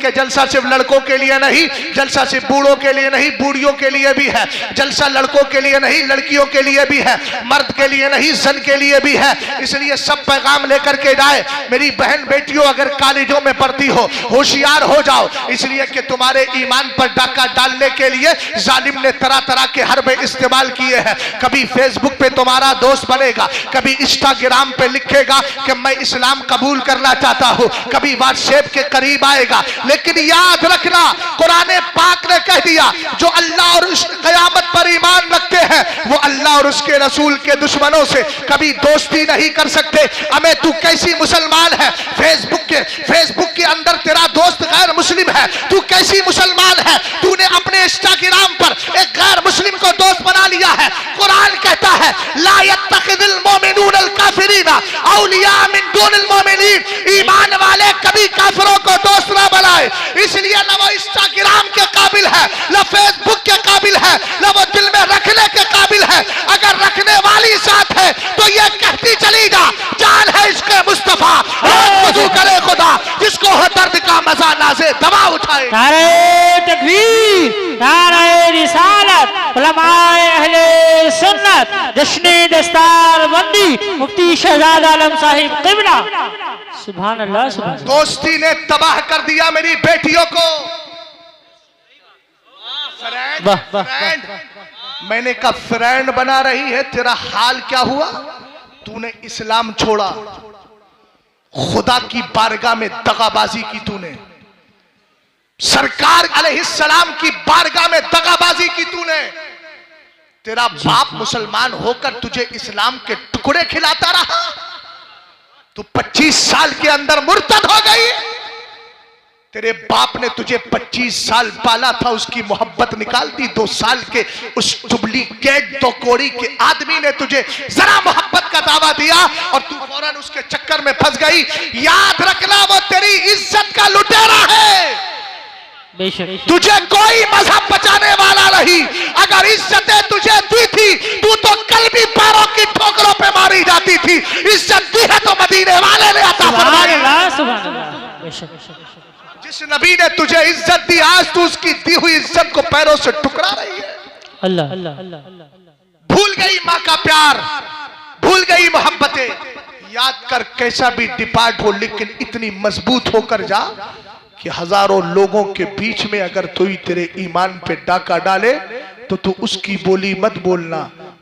कि जलसा सिर्फ लड़कों के लिए नहीं, जलसा सिर्फ बूढ़ों के लिए नहीं, बूढ़ियों के लिए भी है। जलसा लड़कों के लिए नहीं, लड़कियों के लिए भी है, मर्द के लिए नहीं, जन के लिए भी है। इसलिए सब पैगाम लेकर के जाए। मेरी बहन बेटियों, अगर कॉलेजों में पढ़ती हो, होशियार हो जाओ, इसलिए कि तुम्हारे ईमान पर डाका डालने के लिए जालिम ने तरह तरह के हरबे इस्तेमाल किए हैं। कभी फेसबुक पे तुम्हारा दोस्त बनेगा, कभी इंस्टाग्राम पे लिखेगा कि मैं इस्लाम कबूल करना चाहता हूं, कभी व्हाट्सएप के करीब आएगा। लेकिन याद रखना, कुरान पाक ने कह दिया, जो अल्लाह और क़यामत पर ईमान रखते हैं वो अल्लाह और उसके रसूल के दुश्मनों से कभी दोस्ती नहीं कर सकते। हमें तू कैसी मुसलमान है, फेसबुक के अंदर तेरा दोस्त गैर मुस्लिम है, तू कैसी मुसलमान है? तूने अपने इंस्टाग्राम पर एक गैर मुस्लिम को दोस्त बना लिया है। कुरान कहता है ला यत्तखिज़ुल मुमिनून अल काफिरीना औलिया मिन दूनिल मुमिनीन, ईमान वाले कभी काफिरों को दोस्त ना बनाए। इसलिए न वो इंस्टाग्राम के काबिल है, न फेसबुक के काबिल है, न वो दिल में रखने के काबिल है। अगर रखने वाली साथ है तो ये कहती चली जा, जान है इसके मुस्तफा, वजू करे खुदा, जिसको हो दर्द का मजा नाज़े दवा उठाए। नारे तकबीर, नारे रिसालत, उलमाए अहले सुन्नत, जश्ने दस्तार बंदी मुफ्ती शहजाद आलम साहिब क़िबला। सुभान अल्लाह, सुभान अल्लाह। दोस्ती ने तबाह कर दिया मेरी बेटियों को। फ्रेंड, मैंने कहा फ्रेंड बना रही है, तेरा हाल क्या हुआ? तूने इस्लाम छोड़ा, खुदा की बारगाह में दगाबाजी की, तूने सरकार अलैहिस्सलाम की बारगाह में दगाबाजी की तूने। तेरा बाप मुसलमान होकर तुझे इस्लाम के टुकड़े खिलाता रहा, तू 25 साल के अंदर मुर्तद हो गई। तेरे बाप ने तुझे 25 साल पाला था, उसकी मोहब्बत निकाल दी। 2 साल के उस डुप्लीकेट 2 कौड़ी के आदमी ने तुझे जरा मोहब्बत का दावा दिया और तू फौरन उसके चक्कर में फंस गई। याद रखना, वो तेरी इज्जत का लुटेरा है, तुझे कोई मजहब बचाने वाला नहीं। अगर इज्जतें तुझे दी थी, तू तो कल भी पैरों की ठोकरों पे मारी जाती थी। इज्जत दी है तो मदीने वाले ने अता फरमाई। जिस नबी ने तुझे इज्जत दी, आज तू उसकी दी हुई इज्जत को पैरों से टुकरा रही है। अल्लाह अल्लाह। भूल गई माँ का प्यार, भूल गई मोहब्बतें। याद कर, कैसा भी डिपार्ट हो लेकिन इतनी मजबूत होकर जा कि हजारों लोगों के बीच में अगर कोई तेरे ईमान पे डाका डाले तो तू उसकी बोली मत बोलना।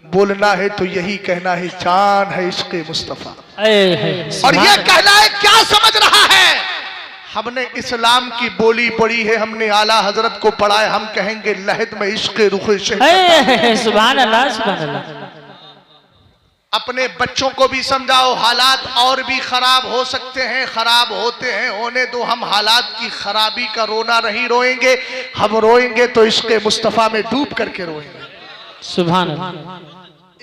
बोलना है तो यही कहना है, जान है इश्क़ मुस्तफा। और ये कहना है, क्या समझ रहा है? हमने इस्लाम की बोली पढ़ी है, हमने आला हजरत को पढ़ा है, हम कहेंगे लहद में इश्क़ रुख़ शहर। सुभान अल्लाह, सुभान अल्लाह। अपने बच्चों को भी समझाओ, हालात और भी खराब हो सकते हैं, खराब होते हैं, होने दो। हम हालात की खराबी का रोना नहीं रोएंगे, हम रोएंगे तो इश्क़ मुस्तफ़ा में डूब करके रोएंगे। सुभान अल्लाह।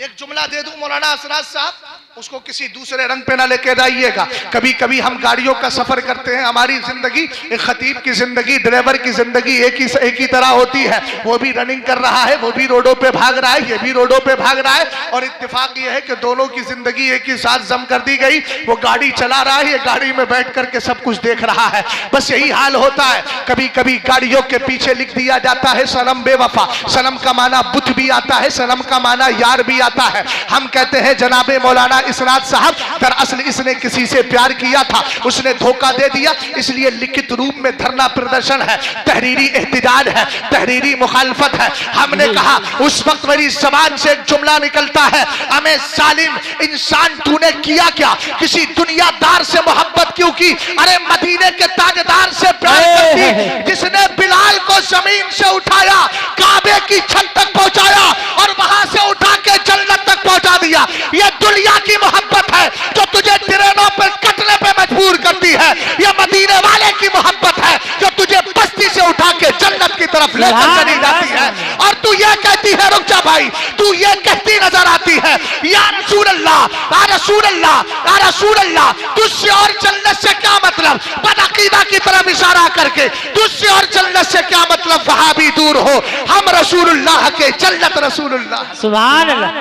एक जुमला दे दूं मौलाना असराज साहब, उसको किसी दूसरे रंग पे ना लेके जाइएगा। कभी कभी हम गाड़ियों का सफर करते हैं, हमारी जिंदगी, एक खतीब की जिंदगी, ड्राइवर की जिंदगी एक ही तरह होती है। वो भी रनिंग कर रहा है, वो भी रोडों पे भाग रहा है, ये भी रोडों पे भाग रहा है, और इत्तेफाक ये है कि दोनों की जिंदगी एक ही साथ जम कर दी गई। वो गाड़ी चला रहा है, ये गाड़ी में बैठ करके सब कुछ देख रहा है। बस यही हाल होता है। कभी कभी गाड़ियों के पीछे लिख दिया जाता है सनम बेवफा। सनम का माना बुत भी आता है, सनम का माना यार भी आता है। हम कहते हैं जनाबे मौलाना इसरात साहब, दरअसल इसने किसी से प्यार किया था, उसने धोखा दे दिया, इसलिए लिखित रूप में धरना प्रदर्शन है, तहरीरी एहतिजाज है, तहरीरी मुखालफत है। हमने कहा उस वक्त मेरी जबान से एक जुमला निकलता है, हमें जालिम इंसान तूने किया क्या? किसी दुनियादार से मोहब्बत क्यों की? अरे मदीने के ताजदार से प्यार करती, जिसने बिलाल को जमीन से उठाया, काबे की छत तक पहुंचाया और वहां से उठा के जन्नत तक पहुंचा दिया। यह दुनिया की मोहब्बत है जो तुझे ट्रेनों पर कटने पे मजबूर करती है। यह मदीने वाले की मोहब्बत है जो तुझे बस्ती से उठा के जन्नत की तरफ लेकर चली जाती है। और तू ये कहती है, रुक जा भाई, तू ये कहती नजर आती है, या रसूल अल्लाह, या रसूल अल्लाह, या रसूल अल्लाह, तुझसे और जन्नत से क्या मतलब? बदअकीदा की तरफ इशारा करके, तुझसे और जन्नत से क्या मतलब? वहां भी दूर हो, हम रसूलुल्लाह के, जन्नत रसूलुल्लाह। सुभान अल्लाह।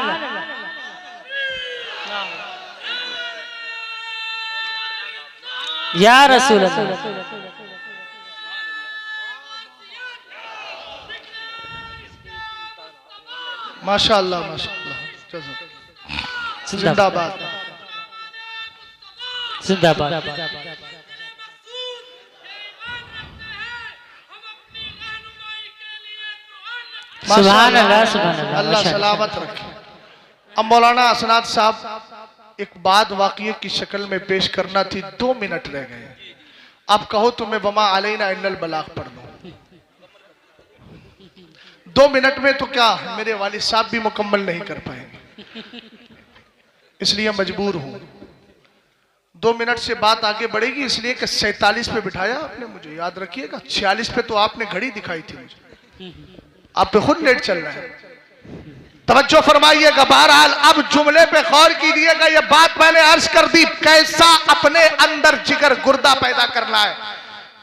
या रसूल अल्लाह। माशाअल्लाह माशाअल्लाह, जिंदाबाद जिंदाबाद। सुभान अल्लाह सुभान अल्लाह। अल्लाह सलामत रखे। अब मौलाना असनाद साहब एक बात वाक़िये की शक्ल में पेश करना थी, 2 मिनट रह गए। आप कहो तो मैं वमा अलैना इल्लल बलाग पढ़ दूं। 2 मिनट में तो क्या मेरे वालिद साहब भी मुकम्मल नहीं कर पाएंगे, इसलिए मजबूर हूं। 2 मिनट से बात आगे बढ़ेगी, इसलिए कि 47 पे बिठाया आपने मुझे, याद रखिएगा। 46 पे तो आपने घड़ी दिखाई थी मुझे, आप पे खुद लेट चल रहा है। तवज्जो फरमाइएगा। बहरहाल अब जुमले पे गौर कीजिएगा। ये बात मैंने अर्ज कर दी, कैसा अपने अंदर जिगर गुर्दा पैदा करना है।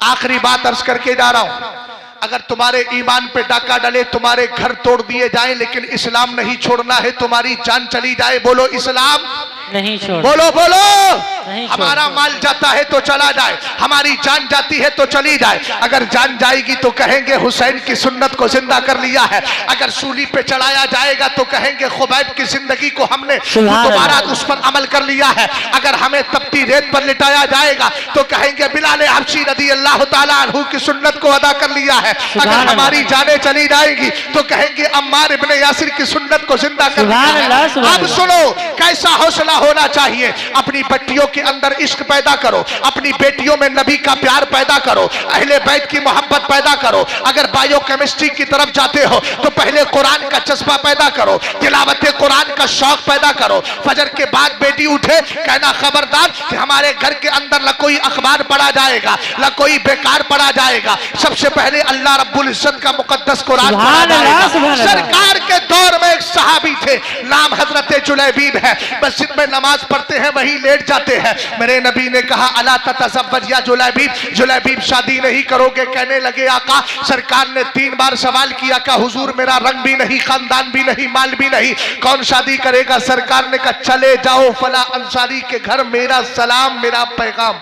आखिरी बात अर्ज करके जा रहा हूं। अगर तुम्हारे ईमान पे डाका डले, तुम्हारे घर तोड़ दिए जाएं, लेकिन इस्लाम नहीं छोड़ना है, तुम्हारी जान चली जाए, बोलो इस्लाम नहीं छोड़, बोलो बोलो। नहीं हमारा माल जाता है तो चला जाए, हमारी जान जाती है तो चली जाए। अगर जान जाएगी तो कहेंगे हुसैन की सुन्नत को जिंदा कर लिया है। अगर सूली पे चढ़ाया जाएगा तो कहेंगे खुबैब की जिंदगी को हमने दोबारा उस पर अमल कर लिया है। अगर हमें तपती रेत पर लिटाया जाएगा तो कहेंगे बिलाल हबशी रज़ी अल्लाह तआला अन्हु की सुन्नत को अदा कर लिया है। अगर हमारी जानें चली जाएगी तो कहेंगे अम्मार इब्ने यासिर की सुन्नत को जिंदा कर लिया है। अब सुनो कैसा हौसला होना चाहिए। अपनी बेटियों के अंदर इश्क पैदा करो, अपनी बेटियों में नबी का प्यार पैदा करो, अहले बैत की मोहब्बत पैदा करो। अगर बायोकेमिस्ट्री की तरफ जाते हो तो पहले कुरान का चस्पा पैदा करो, तिलावत कुरान का शौक पैदा करो। फजर के बाद बेटी उठे, कहना खबरदार कि हमारे घर के अंदर न कोई अखबार पढ़ा जाएगा, न कोई बेकार पढ़ा जाएगा। सबसे पहले अल्लाह रब्बुल इज्जत का मुकद्दस कुरान पढ़ा जाएगा। सरकार के दौर में एक सहाबी थे, नाम हजरत जुलैबीब है। मस्जिद में नमाज पढ़ते हैं, वहीं लेट जाते हैं। मेरे नबी ने कहा अला ततज़व्वज या जुलैबीब, जुलैबीब शादी नहीं करोगे? कहने लगे आका। सरकार ने 3 बार सवाल किया का हुजूर मेरा रंग भी नहीं, खानदान भी नहीं, माल भी नहीं, कौन शादी करेगा? सरकार ने कहा चले जाओ फला अंसारी के घर, मेरा सलाम मेरा पैगाम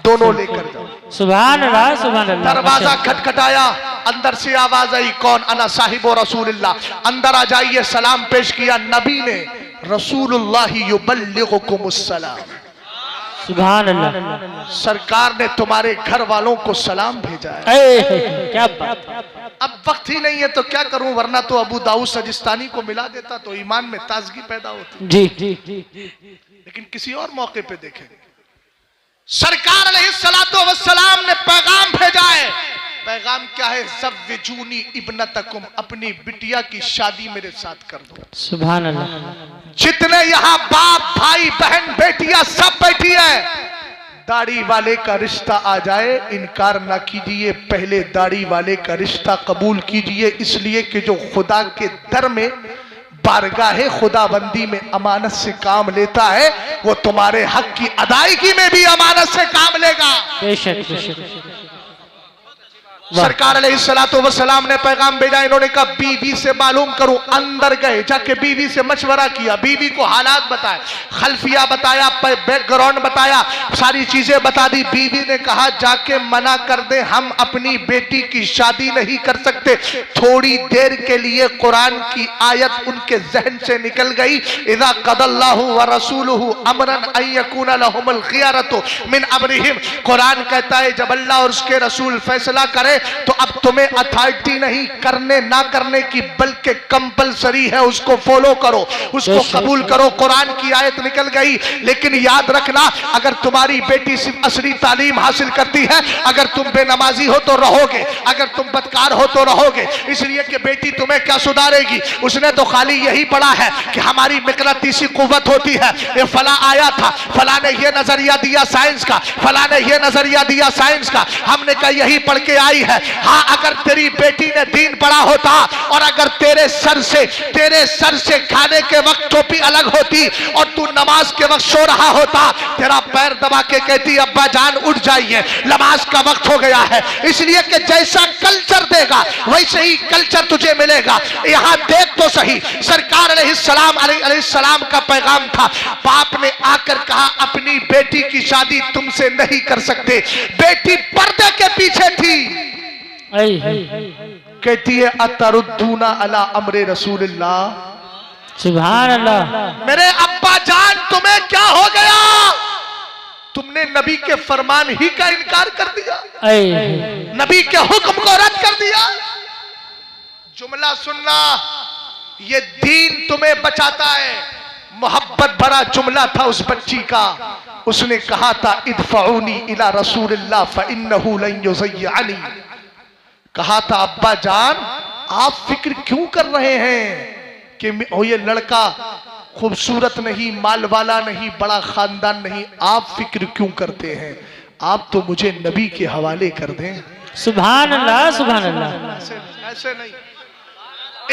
दोनों लेकर जाओ। सुभान अल्लाह सुभान अल्लाह। दरवाजा खटखटाया, अंदर से आवाज आई कौन? अना साहिब रसूलुल्लाह। अंदर आ जाइए। सलाम पेश किया नबी ने, रसूलुल्लाह युबल्लिगुकुमुस्सलाम। सुभान अल्लाह। सरकार ने तुम्हारे घर वालों को सलाम भेजा है। क्या बात। अब वक्त ही नहीं है तो क्या करूं, वरना तो अबू दाऊद सजिस्तानी को मिला देता तो ईमान में ताजगी पैदा होती। जी जी जी। लेकिन किसी और मौके पे देखेंगे। सरकार अलैहिस्सलातु वस्सलाम ने पैगाम भेजा है। पैगाम क्या है? ज़व्विजूनी इब्नतकुम, अपनी बिटिया की शादी मेरे साथ कर दो। सुभान अल्लाह। जितने यहाँ बाप भाई बहन बेटियां सब बैठी है, दाढ़ी वाले का रिश्ता आ जाए इनकार ना कीजिए, पहले दाढ़ी वाले का रिश्ता कबूल कीजिए। इसलिए कि जो खुदा के दर में बारगाहे खुदाबंदी में अमानत से काम लेता है, वो तुम्हारे हक की अदायगी में भी अमानत से काम लेगा। बेशक बेशक। सरकार अलैहिस्सलातु वस्सलाम ने पैगाम भेजा। इन्होंने कहा बीवी से मालूम करूं। अंदर गए, जाके बीवी से मशवरा किया, बीवी को हालात बताए, खल्फिया बताया, बैकग्राउंड बताया, सारी चीजें बता दी। बीवी ने कहा जाके मना कर दे, हम अपनी बेटी की शादी नहीं कर सकते। थोड़ी देर के लिए कुरान की आयत उनके जहन से निकल गई। इज़ा क़दल्लाहु व रसूलुहु अमरन अन यकूना लहुमुल खियारतु मिन अमरिहिम। कुरान कहता है जब अल्लाह और उसके रसूल फैसला करे तो अब तुम्हें अथॉरिटी नहीं करने ना करने की, बल्कि कंपलसरी है, उसको फॉलो करो, उसको कबूल करो। कुरान की आयत निकल गई। लेकिन याद रखना, अगर तुम्हारी बेटी सिर्फ असली तालीम हासिल करती है, अगर तुम बेनमाजी हो तो रहोगे, अगर तुम बदकार हो तो रहोगे। इसलिए कि बेटी तुम्हें क्या सुधारेगी? उसने तो खाली यही पढ़ा है कि हमारी मकनातीसी कुव्वत होती है, ये फला आया था, फला ने ये नजरिया दिया साइंस का, फला ने ये नजरिया दिया साइंस का, हमने कहा यही पढ़ के आई है। हाँ, अगर तेरी बेटी ने दीन पढ़ा होता और अगर तेरे सर से खाने के वक्त टोपी अलग होती और तू नमाज के वक्त सो रहा होता, तेरा पैर दबा के कहती अब्बा जान उठ जाइए, नमाज का वक्त हो गया है। इसलिए कि जैसा कल्चर देगा वैसे ही कल्चर तुझे मिलेगा। यहाँ देख तो सही, सरकार अलैहिस्सलाम का पैगाम था। बाप ने आकर कहा अपनी बेटी की शादी तुमसे नहीं कर सकते। बेटी पर्दे के पीछे थी, कहती है अतरुद्दूना अला अमरे रसूलिल्लाह, सुभान अल्लाह। मेरे अब्बा जान तुम्हें क्या हो गया, तुमने नबी के फरमान ही का इनकार कर दिया, नबी के हुक्म को रद्द कर दिया। जुमला सुनना, ये दीन तुम्हें बचाता है। मोहब्बत भरा जुमला था उस बच्ची का, उसने कहा था इदफऊनी इला रसूलिल्लाह फइन्नहु लन युज़य्यअनी। कहा था अब्बा जान आप फिक्र क्यों कर रहे हैं कि ये लड़का खूबसूरत नहीं, माल वाला नहीं, बड़ा खानदान नहीं, आप फिक्र क्यों करते हैं, आप तो मुझे नबी के हवाले कर दें। सुभान अल्लाह, सुभान अल्लाह। ऐसे नहीं,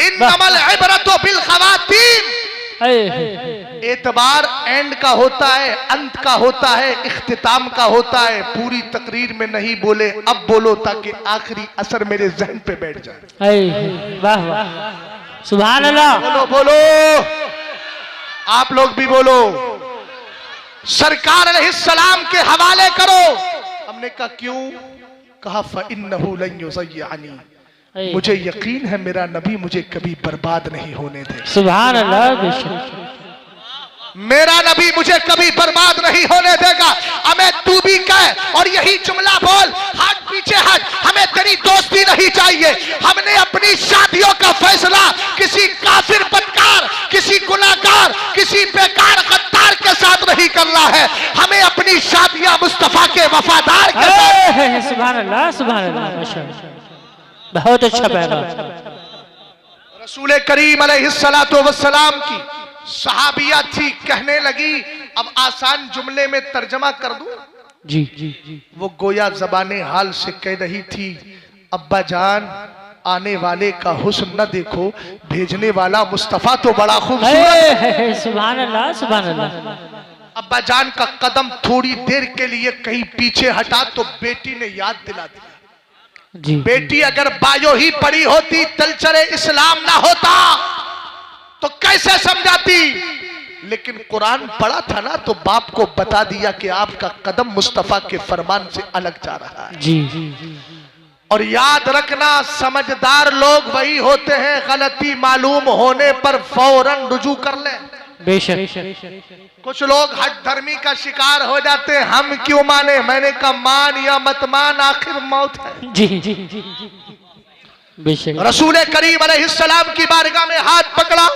इन्नमल इबरतु बिल खवातीम। एतबार एंड का होता है, अंत का होता है, इख्तिताम का होता है। पूरी तकरीर में नहीं बोले, अब बोलो ताकि आखिरी असर मेरे जहन पे बैठ जाए। वाह वाह, सुभान अल्लाह। बोलो बोलो, आप लोग भी बोलो, सरकार अलैहिस्सलाम के हवाले करो। हमने कहा क्यों? कहा फइन्नहु लन युज़य्यअनी, मुझे यकीन है मेरा नबी मुझे कभी बर्बाद नहीं होने देगा। सुभान अल्लाह। मेरा नबी मुझे कभी बर्बाद नहीं होने देगा। हमें तू भी कह और यही जुमला बोल, हाथ पीछे हट, हमें तेरी दोस्ती नहीं चाहिए। हमने अपनी शादियों का फैसला किसी काफिर बदकार, किसी गुनाहगार, किसी बेकार गद्दार के साथ नहीं करना है। हमें अपनी शादियां मुस्तफा के वफादार के साथ। सुभान अल्लाह, सुभान अल्लाह, माशाअल्लाह, बहुत अच्छा पैगाम। रसूल करीम अलैहिस्सलातु वस्सलाम की सहाबिया थी, कहने लगी अब आसान जुमले में तर्जमा कर दूं? जी जी जी। वो गोया जबाने हाल से कह रही थी अब्बा जान आने वाले का हुस्न न देखो, भेजने वाला मुस्तफा तो बड़ा खूबसूरत है। सुभान अल्लाह, सुभान अल्लाह। अब्बा जान का कदम थोड़ी देर के लिए कहीं पीछे हटा तो बेटी ने याद दिला दिया। जी। बेटी अगर बायो ही पड़ी होती, तलचरे इस्लाम ना होता तो कैसे समझाती? लेकिन कुरान पढ़ा था ना, तो बाप को बता दिया कि आपका कदम मुस्तफा के फरमान से अलग जा रहा है। जी। और याद रखना, समझदार लोग वही होते हैं गलती मालूम होने पर फौरन रुजू कर ले। बेशक। कुछ लोग हट धर्मी का शिकार हो जाते हैं, हम क्यों माने? मैंने कहा मान या मत मान, आखिर मौत है। जी जी जी। बेशक। रसूल करीम अलैहिस्सलाम की बारगाह में हाथ पकड़ा,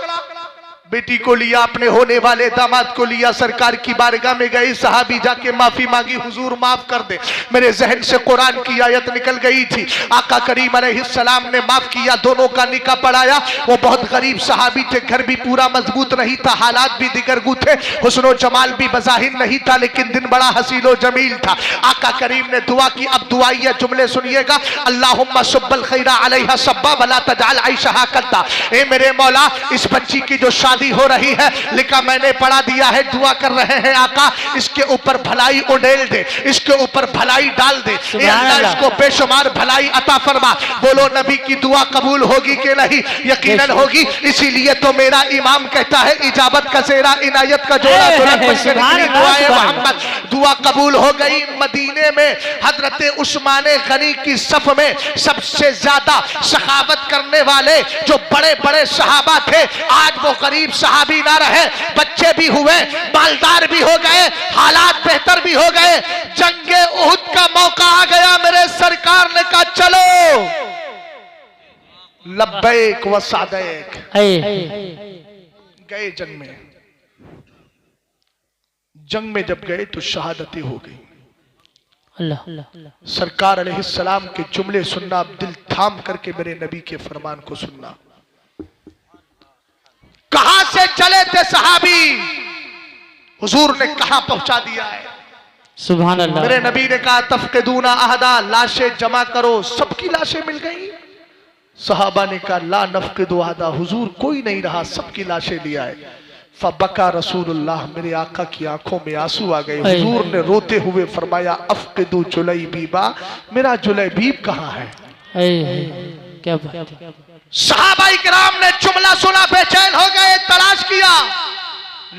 बेटी को लिया, अपने होने वाले दामाद को लिया, सरकार की बारगाह में गई, सहाबी जाके माफी मांगी, हुजूर माफ कर दे। मेरे जहन से कुरान की आयत निकल गई थी, आका करीम अलैहिस्सलाम ने माफ किया, दोनों का निकाह पढ़ाया। वो बहुत गरीब सहाबी थे, घर भी पूरा मजबूत नहीं था, हालात भी दिगरगू थे, हुस्नो जमाल भी बज़ाहिर नहीं था, लेकिन दिन बड़ा हसीनो जमील था। आका करीम ने दुआ की। अब दुआइया जुमले सुनिएगा, अल्लाहुम्मा सुब्बल खैरा अलैहा सब्बा वला तजअल ऐशहा कद्दा। ए मेरे मौला, इस बच्ची की जो हो रही है, लिखा मैंने पढ़ा दिया है, दुआ कर रहे हैं आका, इसके ऊपर भलाई उड़ेल दे, इसके ऊपर भलाई डाल दे, अल्लाह इसको बेशुमार भलाई अता फरमा। बोलो नबी की दुआ कबूल होगी कि नहीं? यकीनन होगी। इसीलिए तो मेरा इमाम कहता है इजाबत का सेरा इनायत का जोड़ा मोहम्मद। दुआ कबूल हो गई। मदीने में हजरत उस्मान गनी की सफ में सबसे ज्यादा सखावत करने वाले जो बड़े बड़े सहाबा थे, आज वो गरीब सहाबी ना रहे, बच्चे भी हुए, मालदार भी हो गए, हालात बेहतर भी हो गए। जंगे उहुद का मौका आ गया, मेरे सरकार ने कहा चलो, लब्बैक व सादैक। गए जंग में। जंग में जब गए तो शहादतें हो गई। अल्लाह। सरकार अलैहिस्सलाम के जुमले सुनना, दिल थाम करके मेरे नबी के फरमान को सुनना। कहां से चले थे सहाबी, हुजूर ने कहां पहुंचा दिया है। सुभान अल्लाह। मेरे नबी ने कहा तफक़िदूना अहदा, लाशें जमा करो। सबकी लाशें मिल गई। सहाबा ने कहा ला नफ़क़िदु अहदा, हुजूर कोई नहीं रहा, सबकी लाशें लिया है। फबका रसूलुल्लाह, मेरे आका की आंखों में आंसू आ गए। हुजूर ने रोते हुए फरमाया अफ़क़िदु जुलैबीबा, मेरा जुलैबीब कहाँ है? क्या बात है। सहाबा इकराम ने जुमला सुना, बेचैन हो गए, तलाश किया,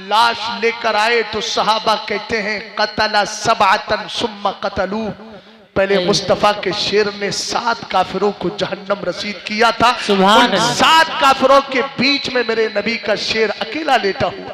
लाश लेकर आए तो सहाबा कहते हैं कतला सबअतन सुम्मा कतलू, पहले मुस्तफा के शेर ने 7 काफिरों को जहन्नम रसीद किया था। सुभान उन अल्लाह। 7 काफिरों के बीच में मेरे नबी का शेर अकेला लेटा हुआ।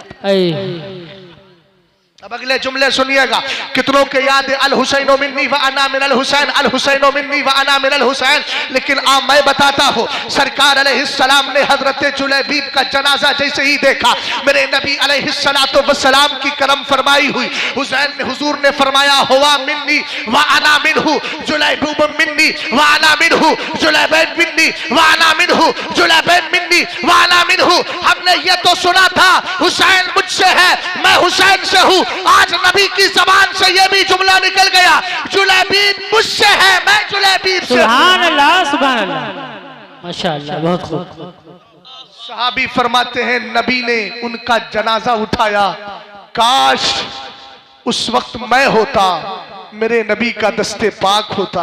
अब अगले जुमले सुनिएगा, कितनों के याद है अल हुसैन मिन्नी व अना मिनल हुसैन, अल हुसैन मिन्नी व अना मिनल हुसैन। लेकिन आप मैं बताता हूँ, सरकार अलैहिस्सलाम ने हजरत जुलैबीब का जनाजा जैसे ही देखा, मेरे नबी अलैहिस्सलातु वस्सलाम की करम फरमाई हुई। हुजूर ने फरमाया हुआ मिन्नी व अना मिन्हु, जुलैबीब मिन्नी व अना मिन्हु, जुलैबीब मिन्नी व अना मिन्हु, जुलैबीब मिन्नी व अना मिन्हु। हमने ये तो सुना था हुसैन मुझसे है, मैं हुसैन से हूँ। आज नबी की जबान से ये भी जुमला निकल गया, जुलैबीब मुझसे है, मैं जुलैबीब से। सुभान अल्लाह, सुभान अल्लाह, माशाअल्लाह, बहुत खूब। सहाबी फरमाते हैं नबी ने उनका जनाजा उठाया, काश उस वक्त मैं होता, मेरे नबी का दस्ते पाक होता।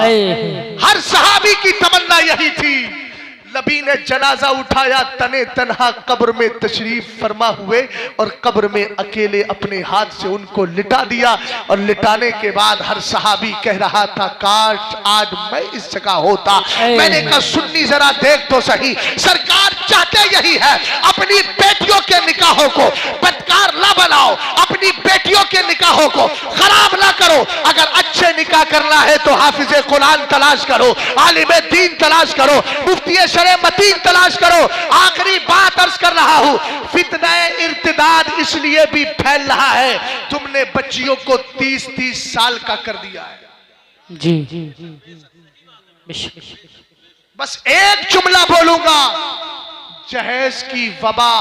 हर सहाबी की तमन्ना यही थी। नबी ने जनाजा उठाया, तने तन्हा कब्र में तशरीफ फरमा हुए और कब्र में अकेले अपने हाथ से उनको लिटा दिया। और लिटाने के बाद हर सहाबी कह रहा था काश आज मैं इस जगह होता। मैंने कहा सुन्नी जरा देख तो सही, सरकार चाहते यही है, अपनी बेटियों के निकाहों को बदकार ना बनाओ, अपनी बेटियों के निकाहों को खराब ना करो। अगर अच्छे निकाह करना है तो हाफिजे कुरान तलाश करो, आलिम दीन तलाश करो, मुफ्ती मतीन तलाश करो। आखिरी बात अर्ज कर रहा हूं, फितना इर्तिदाद इसलिए भी फैल रहा है, तुमने बच्चियों को 30-30 साल का कर दिया है। जी बस एक जुमला बोलूंगा, जहेज की वबा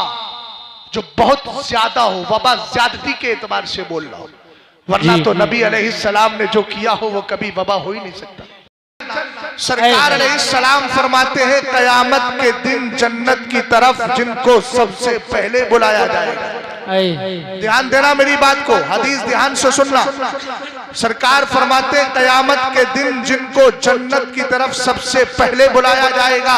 जो बहुत ज्यादा हो, वबा ज्यादती के एतबार से बोल रहा हूं, वरना तो नबी अलैहिस्सलाम ने जो किया हो वो कभी वबा हो ही नहीं सकता। सरकार अलैहिस्सलाम फरमाते हैं कयामत के दिन जन्नत की तरफ जिनको सबसे पहले बुलाया जाएगा। ध्यान देना मेरी बात को, हदीस ध्यान से सुनना। सरकार फरमाते हैं कयामत के दिन जिनको जन्नत की तरफ सबसे पहले बुलाया जाएगा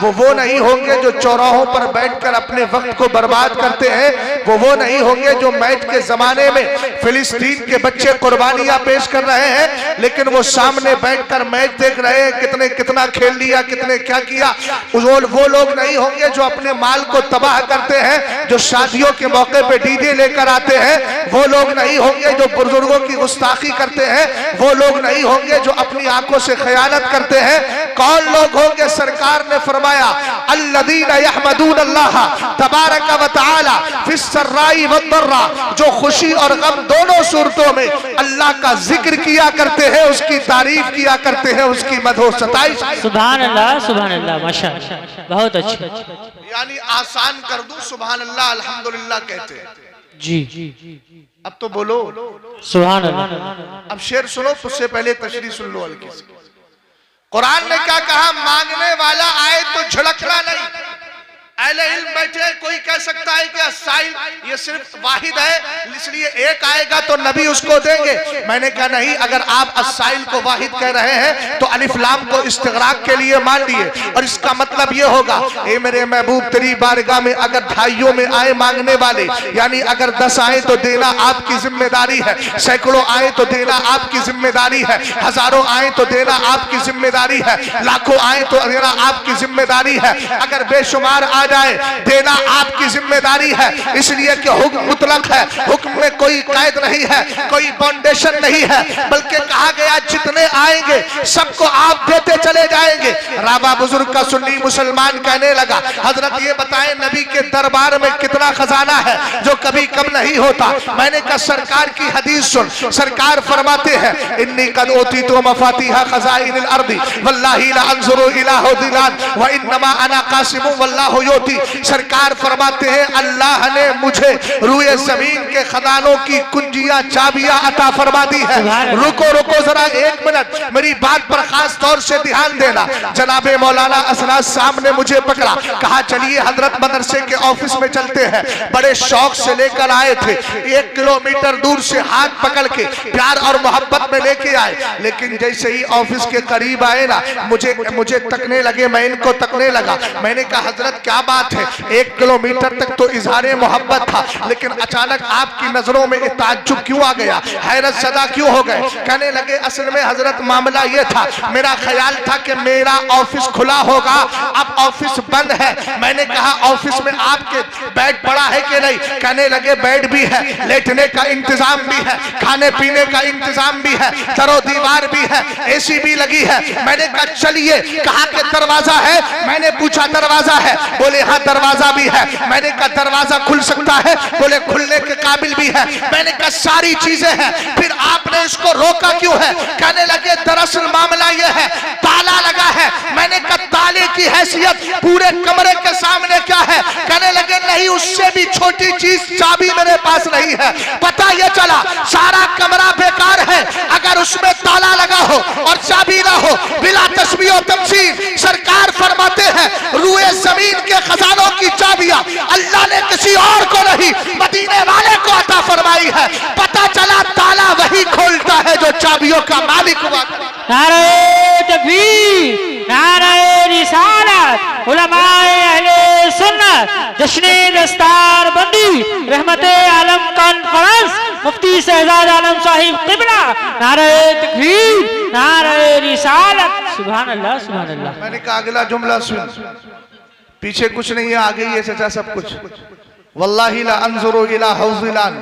वो नहीं होंगे जो चौराहों पर बैठकर अपने वक्त को बर्बाद करते हैं, वो नहीं होंगे जो मैच के जमाने में फिलिस्तीन के बच्चे कुर्बानियां पेश कर रहे हैं, लेकिन वो सामने बैठकर मैच देख रहे हैं, कितने कितना खेल लिया, कितने क्या किया। वो लोग नहीं होंगे जो अपने माल को तबाह करते हैं, जो शादियों के मौके पे डीजे लेकर आते हैं, वो लोग नहीं होंगे जो बुजुर्गों की गुस्ताखी करते हैं, वो लोग नहीं होंगे जो अपनी आंखों से खयानत करते हैं। कौन लोग होंगे? सरकार ने फरमाया अल्लज़ीना यहमदून अल्लाह तबारक व तआला फिस्सर्राई वद्दर्रा, जो खुशी और गम दोनों सूरतों में अल्लाह का जिक्र किया करते हैं, उसकी तारीफ किया करते हैं, उसकी मदहो सताइश। सुभान अल्लाह, माशाअल्लाह, बहुत अच्छा। यानी आसान कर दूं, सुभान अल्लाह अल्हम्दुलिल्लाह कहते हैं। जी अब तो बोलो सुभान अल्लाह। अब शेर सुनो, उससे पहले तशरीह सुन लो हल्की सी। कुरान ने क्या कहा? मांगने वाला आए तो झड़कना नहीं। अहले इल्म बैठे, कोई कह सकता है कि अस्साइल ये सिर्फ वाहिद है, इसलिए एक आएगा तो नबी उसको देंगे। मैंने कहा नहीं, अगर आप अस्साइल को वाहिद कह रहे हैं तो अलिफ लाम को इस्तिगराक के लिए मान लिए, और इसका मतलब ये होगा ए मेरे महबूब तेरी बारगाह में अगर ढाइयों में आए मांगने वाले, यानी अगर 10 आए तो देना आपकी जिम्मेदारी है, सैकड़ों आए तो देना आपकी जिम्मेदारी है, हजारों आए तो देना आपकी जिम्मेदारी है, लाखों आए तो देना आपकी जिम्मेदारी है, अगर बेशुमार आ जाए देना आपकी जिम्मेदारी है। इसलिए कि हुक्म मुतलक है, हुक्म में कोई कैद नहीं है, कोई बाउंडेशन नहीं है, बल्कि कहा गया जितने आएंगे सबको आप देते चले जाएंगे। राबा बुजुर्ग का सुन्नी मुसलमान कहने लगा हजरत ये बताएं नबी के दरबार में कितना खजाना है जो कभी कम नहीं होता। मैंने कहा सरकार की हदीस सुन, सरकार फरमाते हैं इन्नी कद ओतीतु मफातिहा खजाइनिल अर्दी वल्लाही ला अंजुरु इला हुदिलान व इन्नमा अना कासिमु वल्लाहु योती। सरकार फरमाते हैं अल्लाह ने मुझे रूए जमीन के खजानों की कुंजियां चाबियां अता फरमा दी है। रुको रुको जरा एक मिनट, मेरी बात पर खास तौर से ध्यान देना। जनाबे मौलाना असराज साहब ने मुझे पकड़ा, कहा चलिए हजरत मदरसे के ऑफिस में चलते हैं। बड़े शौक से लेकर आए थे, 1 किलोमीटर दूर से हाथ पकड़ के प्यार और मोहब्बत में लेके आए, लेकिन जैसे ही ऑफिस के करीब आए ना मुझे तकने लगे, मैं इनको तकने लगा। मैंने कहा हजरत क्या बात है, 1 किलोमीटर तक तो इजहार मोहब्बत था, लेकिन अचानक आपकी नजरों में ताज्जुब क्यों आ गया, हैरत सदा क्यों हो गए? कहने लगे असल में हजरत मामला ये था, मेरा ख्याल था कि मेरा ऑफिस खुला होगा, अब ऑफिस बंद है। मैंने कहा ऑफिस में आपके बेड पड़ा है कि नहीं? कहने लगे बेड भी है, लेटने का इंतजाम भी है, खाने पीने का इंतजाम भी है, दरो दीवार भी है, एसी भी लगी है। मैंने कहा चलिए। कहा कि दरवाजा है? मैंने पूछा दरवाजा है? बोले हाँ दरवाजा भी है। मैंने कहा दरवाजा खुल सकता है? बोले खुलने के काबिल भी है। मैंने कहा सारी चीजें हैं, फिर आपने इसको रोका क्यों है? कहने लगे दरअसल मामला यह है, ताला लगा है। मैंने कहा ताले की हैसियत पूरे कमरे के सामने क्या है? कहने लगे नहीं, उससे भी छोटी चीज चाबी मेरे पास नहीं है। पता यह चला सारा कमरा बेकार है अगर उसमें ताला लगा हो और चाबी ना हो। बिला तस्बीह और तमसील सरकार फरमाते हैं रूए जमीन के खजानों की चाबियां अल्लाह ने किसी और को नहीं, मदीने वाले को अता फरमाई है। पता चला ताला वही खोलता है जो चाबियों का मालिक हुआ। नारे तकबीर, नारे रिसालत, उलमाए अहले सुन्नत, जश्ने दस्तार बंदी, रहमते आलम कॉन्फ्रेंस, मुफ्ती शहजाद आलम साहिब क़िबला, नारे तकबीर, नारे रिसालत। सुभान अल्लाह, सुभान अल्लाह। मैंने कहा अगला जुमला सुन, पीछे कुछ नहीं है, आगे ही है सचा सब कुछ। वल्लाहि ला अंजुरु इला हौज़िलान,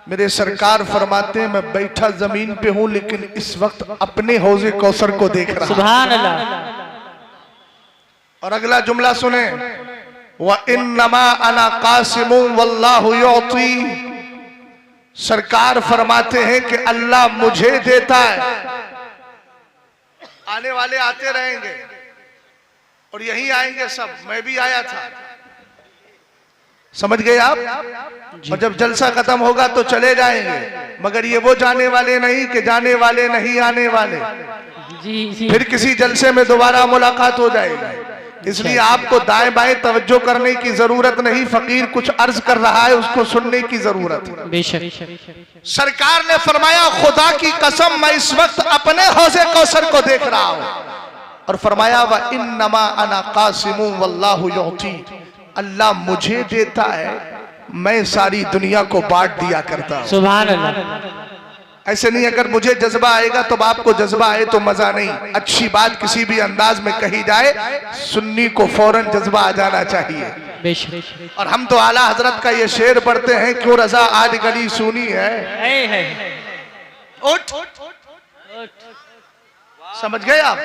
मेरे सरकार फरमाते हैं मैं बैठा जमीन पे हूं लेकिन इस वक्त अपने हौज़े कौसर को देख रहा हूं। सुभान अल्लाह। और अगला जुमला सुने, व इन्नमा अना कासिमुम वल्लाहु युती, सरकार फरमाते हैं कि अल्लाह मुझे देता है, आने वाले आते रहेंगे और यही आएंगे सब, मैं भी आया था। समझ गए आप? और जब जलसा खत्म होगा तो चले जाएंगे, मगर ये वो जाने वाले नहीं कि जाने वाले नहीं आने वाले। जी जी। फिर किसी जलसे में दोबारा मुलाकात हो जाएगी। इसलिए आपको दाएं बाएं तवज्जो करने की जरूरत नहीं, फकीर कुछ अर्ज कर रहा है उसको सुनने की जरूरत है। बेशक। सरकार ने फरमाया खुदा की कसम मैं इस वक्त अपने हौज़े कौसर को देख रहा हूं, और फरमाया व इन्नमा अना कासिमु वल्लाहु युती, अल्लाह मुझे देता है, मैं सारी दुनिया को बांट दिया करता हूं। सुभान अल्लाह। ऐसे नहीं, अगर मुझे जज्बा आएगा तो आपको जज्बा आए तो मजा नहीं। अच्छी बात किसी भी अंदाज में कही जाए, सुन्नी को फौरन जज्बा आ जाना चाहिए। बेशक। और हम तो आला हजरत का ये शेर पढ़ते हैं, क्यों रजा आज गली सुनी है, उठ। समझ गए आप?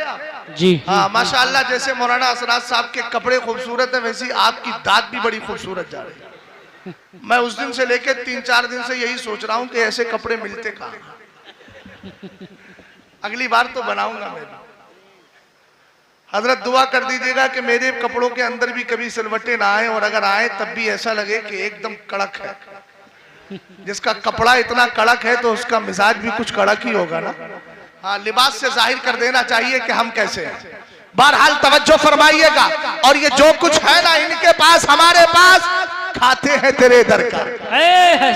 जी। हाँ माशाअल्लाह, जैसे मौलाना असराज साहब के कपड़े खूबसूरत है, वैसी आपकी दात भी बड़ी खूबसूरत जा रही है। मैं उस दिन से लेके 3-4 दिन से यही सोच रहा हूं कि ऐसे कपड़े मिलते कहां। अगली बार तो बनाऊंगा मैं। हजरत दुआ कर दीजिएगा कि मेरे कपड़ों के अंदर भी कभी सिलवटे ना आए, और अगर आए तब भी ऐसा लगे कि एकदम कड़क है। जिसका कपड़ा इतना कड़क है तो उसका मिजाज भी कुछ कड़क ही होगा ना। हाँ, लिबास से जाहिर कर देना चाहिए कि हम कैसे हैं। बहरहाल तवज्जो फरमाइएगा, और ये जो कुछ है ना इनके पास, हमारे पास, खाते हैं तेरे दर का,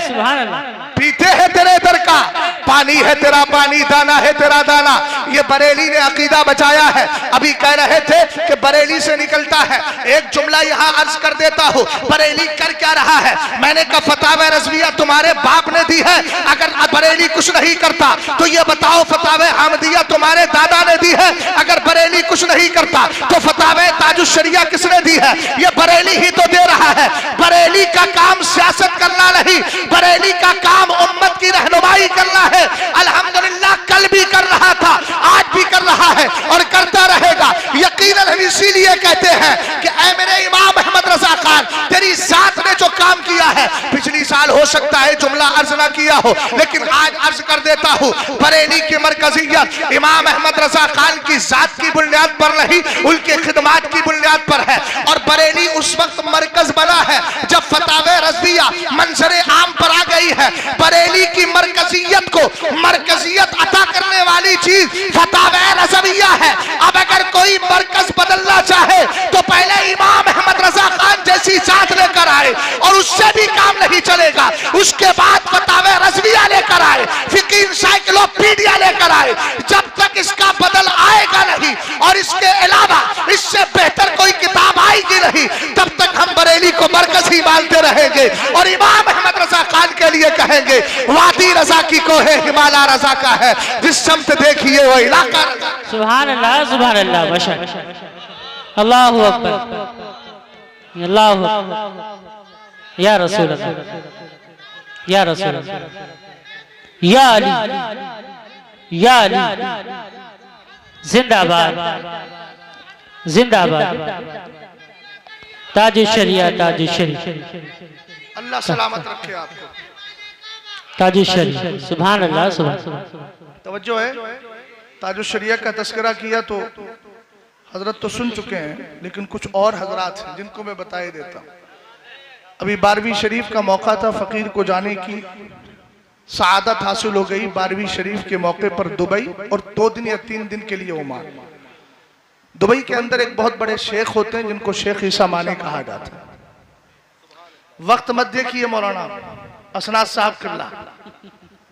सुभान अल्लाह, पीते हैं तेरे दर का, पानी है तेरा पानी, दाना है तेरा दाना। ये बरेली ने अकीदा बचाया है। अभी कह रहे थे कि बरेली से निकलता है, एक जुमला यहाँ अर्ज कर देता हूँ, बरेली कर क्या रहा है। मैंने कहा फतावे रज़विया तुम्हारे बाप ने दी है, अगर बरेली कुछ नहीं करता तो ये बताओ फतावे अहमदिया तुम्हारे दादा ने दी है, अगर बरेली कुछ नहीं करता तो फतावे ताजुश शरिया किसने दी है? ये बरेली ही तो दे रहा है। बरेली का काम सियासत करना नहीं, बरेली का काम उम्मत की रहनुमाई करना है। अल्हम्दुलिल्लाह कल भी कर रहा था, आज भी कर रहा है और करता रहेगा। यकीनन हम इसीलिए कहते हैं कि ऐ मेरे इमाम अहमद रजा खान, तेरी जात ने जो काम किया है, पिछली साल हो सकता है जुमला अर्ज ना किया हो, लेकिन आज अर्ज कर देता हूँ। बरेली की मरकजियत इमाम अहमद रजा खान की जात की बुनियाद पर नहीं, उनके खिदमात की बुनियाद पर है। और बरेली उस वक्त मरकज बना है जब फतावे रज़विया मंजरे आम पर आ गई है। बरेली की मरकजियत को मरकजियत अता करने वाली चीज फतावे रज़विया है। अब अगर कोई मरकज बदलना चाहे तो पहले इमाम अहमद रजा खान जैसी जात लेकर आए, और उससे भी काम नहीं चलेगा। उसके बाद फतावे रज़विया लेकर आए, फिक़ह इंसाइक्लोपीडिया लेकर आए। जब तक इसका बदल आएगा आएगा नहीं और इसके अलावा इससे बेहतर कोई किताब आएगी नहीं, तब तक हम बरेली को मरकज ही मानते रहेंगे और इमाम अहमद रजा खान के लिए कहेंगे वादी रजा की कोहे हिमालय रजा का है, जिस शम्त देखिए वो इलाका। सुभान अल्लाह माशाअल्लाह, अल्लाहु अकबर, अल्लाहु अकबर, या रसूल अल्लाह, या रसूल अल्लाह, या अली, या अली, जिंदाबाद जिंदाबाद, ताज शरिया, ताज शरिया, अल्लाह सलामत रखे आपको। ताज शरिया, सुभान अल्लाह, सुभान। तवज्जो है, ताज शरिया का तस्करा किया तो हजरत तो सुन चुके हैं, लेकिन कुछ और हजरात हैं जिनको मैं बताए देता हूँ। अभी 12वीं शरीफ का मौका था, फकीर को जाने की सआदत हासिल हो गई। 12वीं शरीफ के मौके पर दुबई और 2 दिन या 3 दिन के लिए ओमान। दुबई के अंदर एक बहुत बड़े शेख होते हैं जिनको शेख ईसा माने कहा जाता है। वक्त मत देखिए मौलाना असनाद साहब किबला,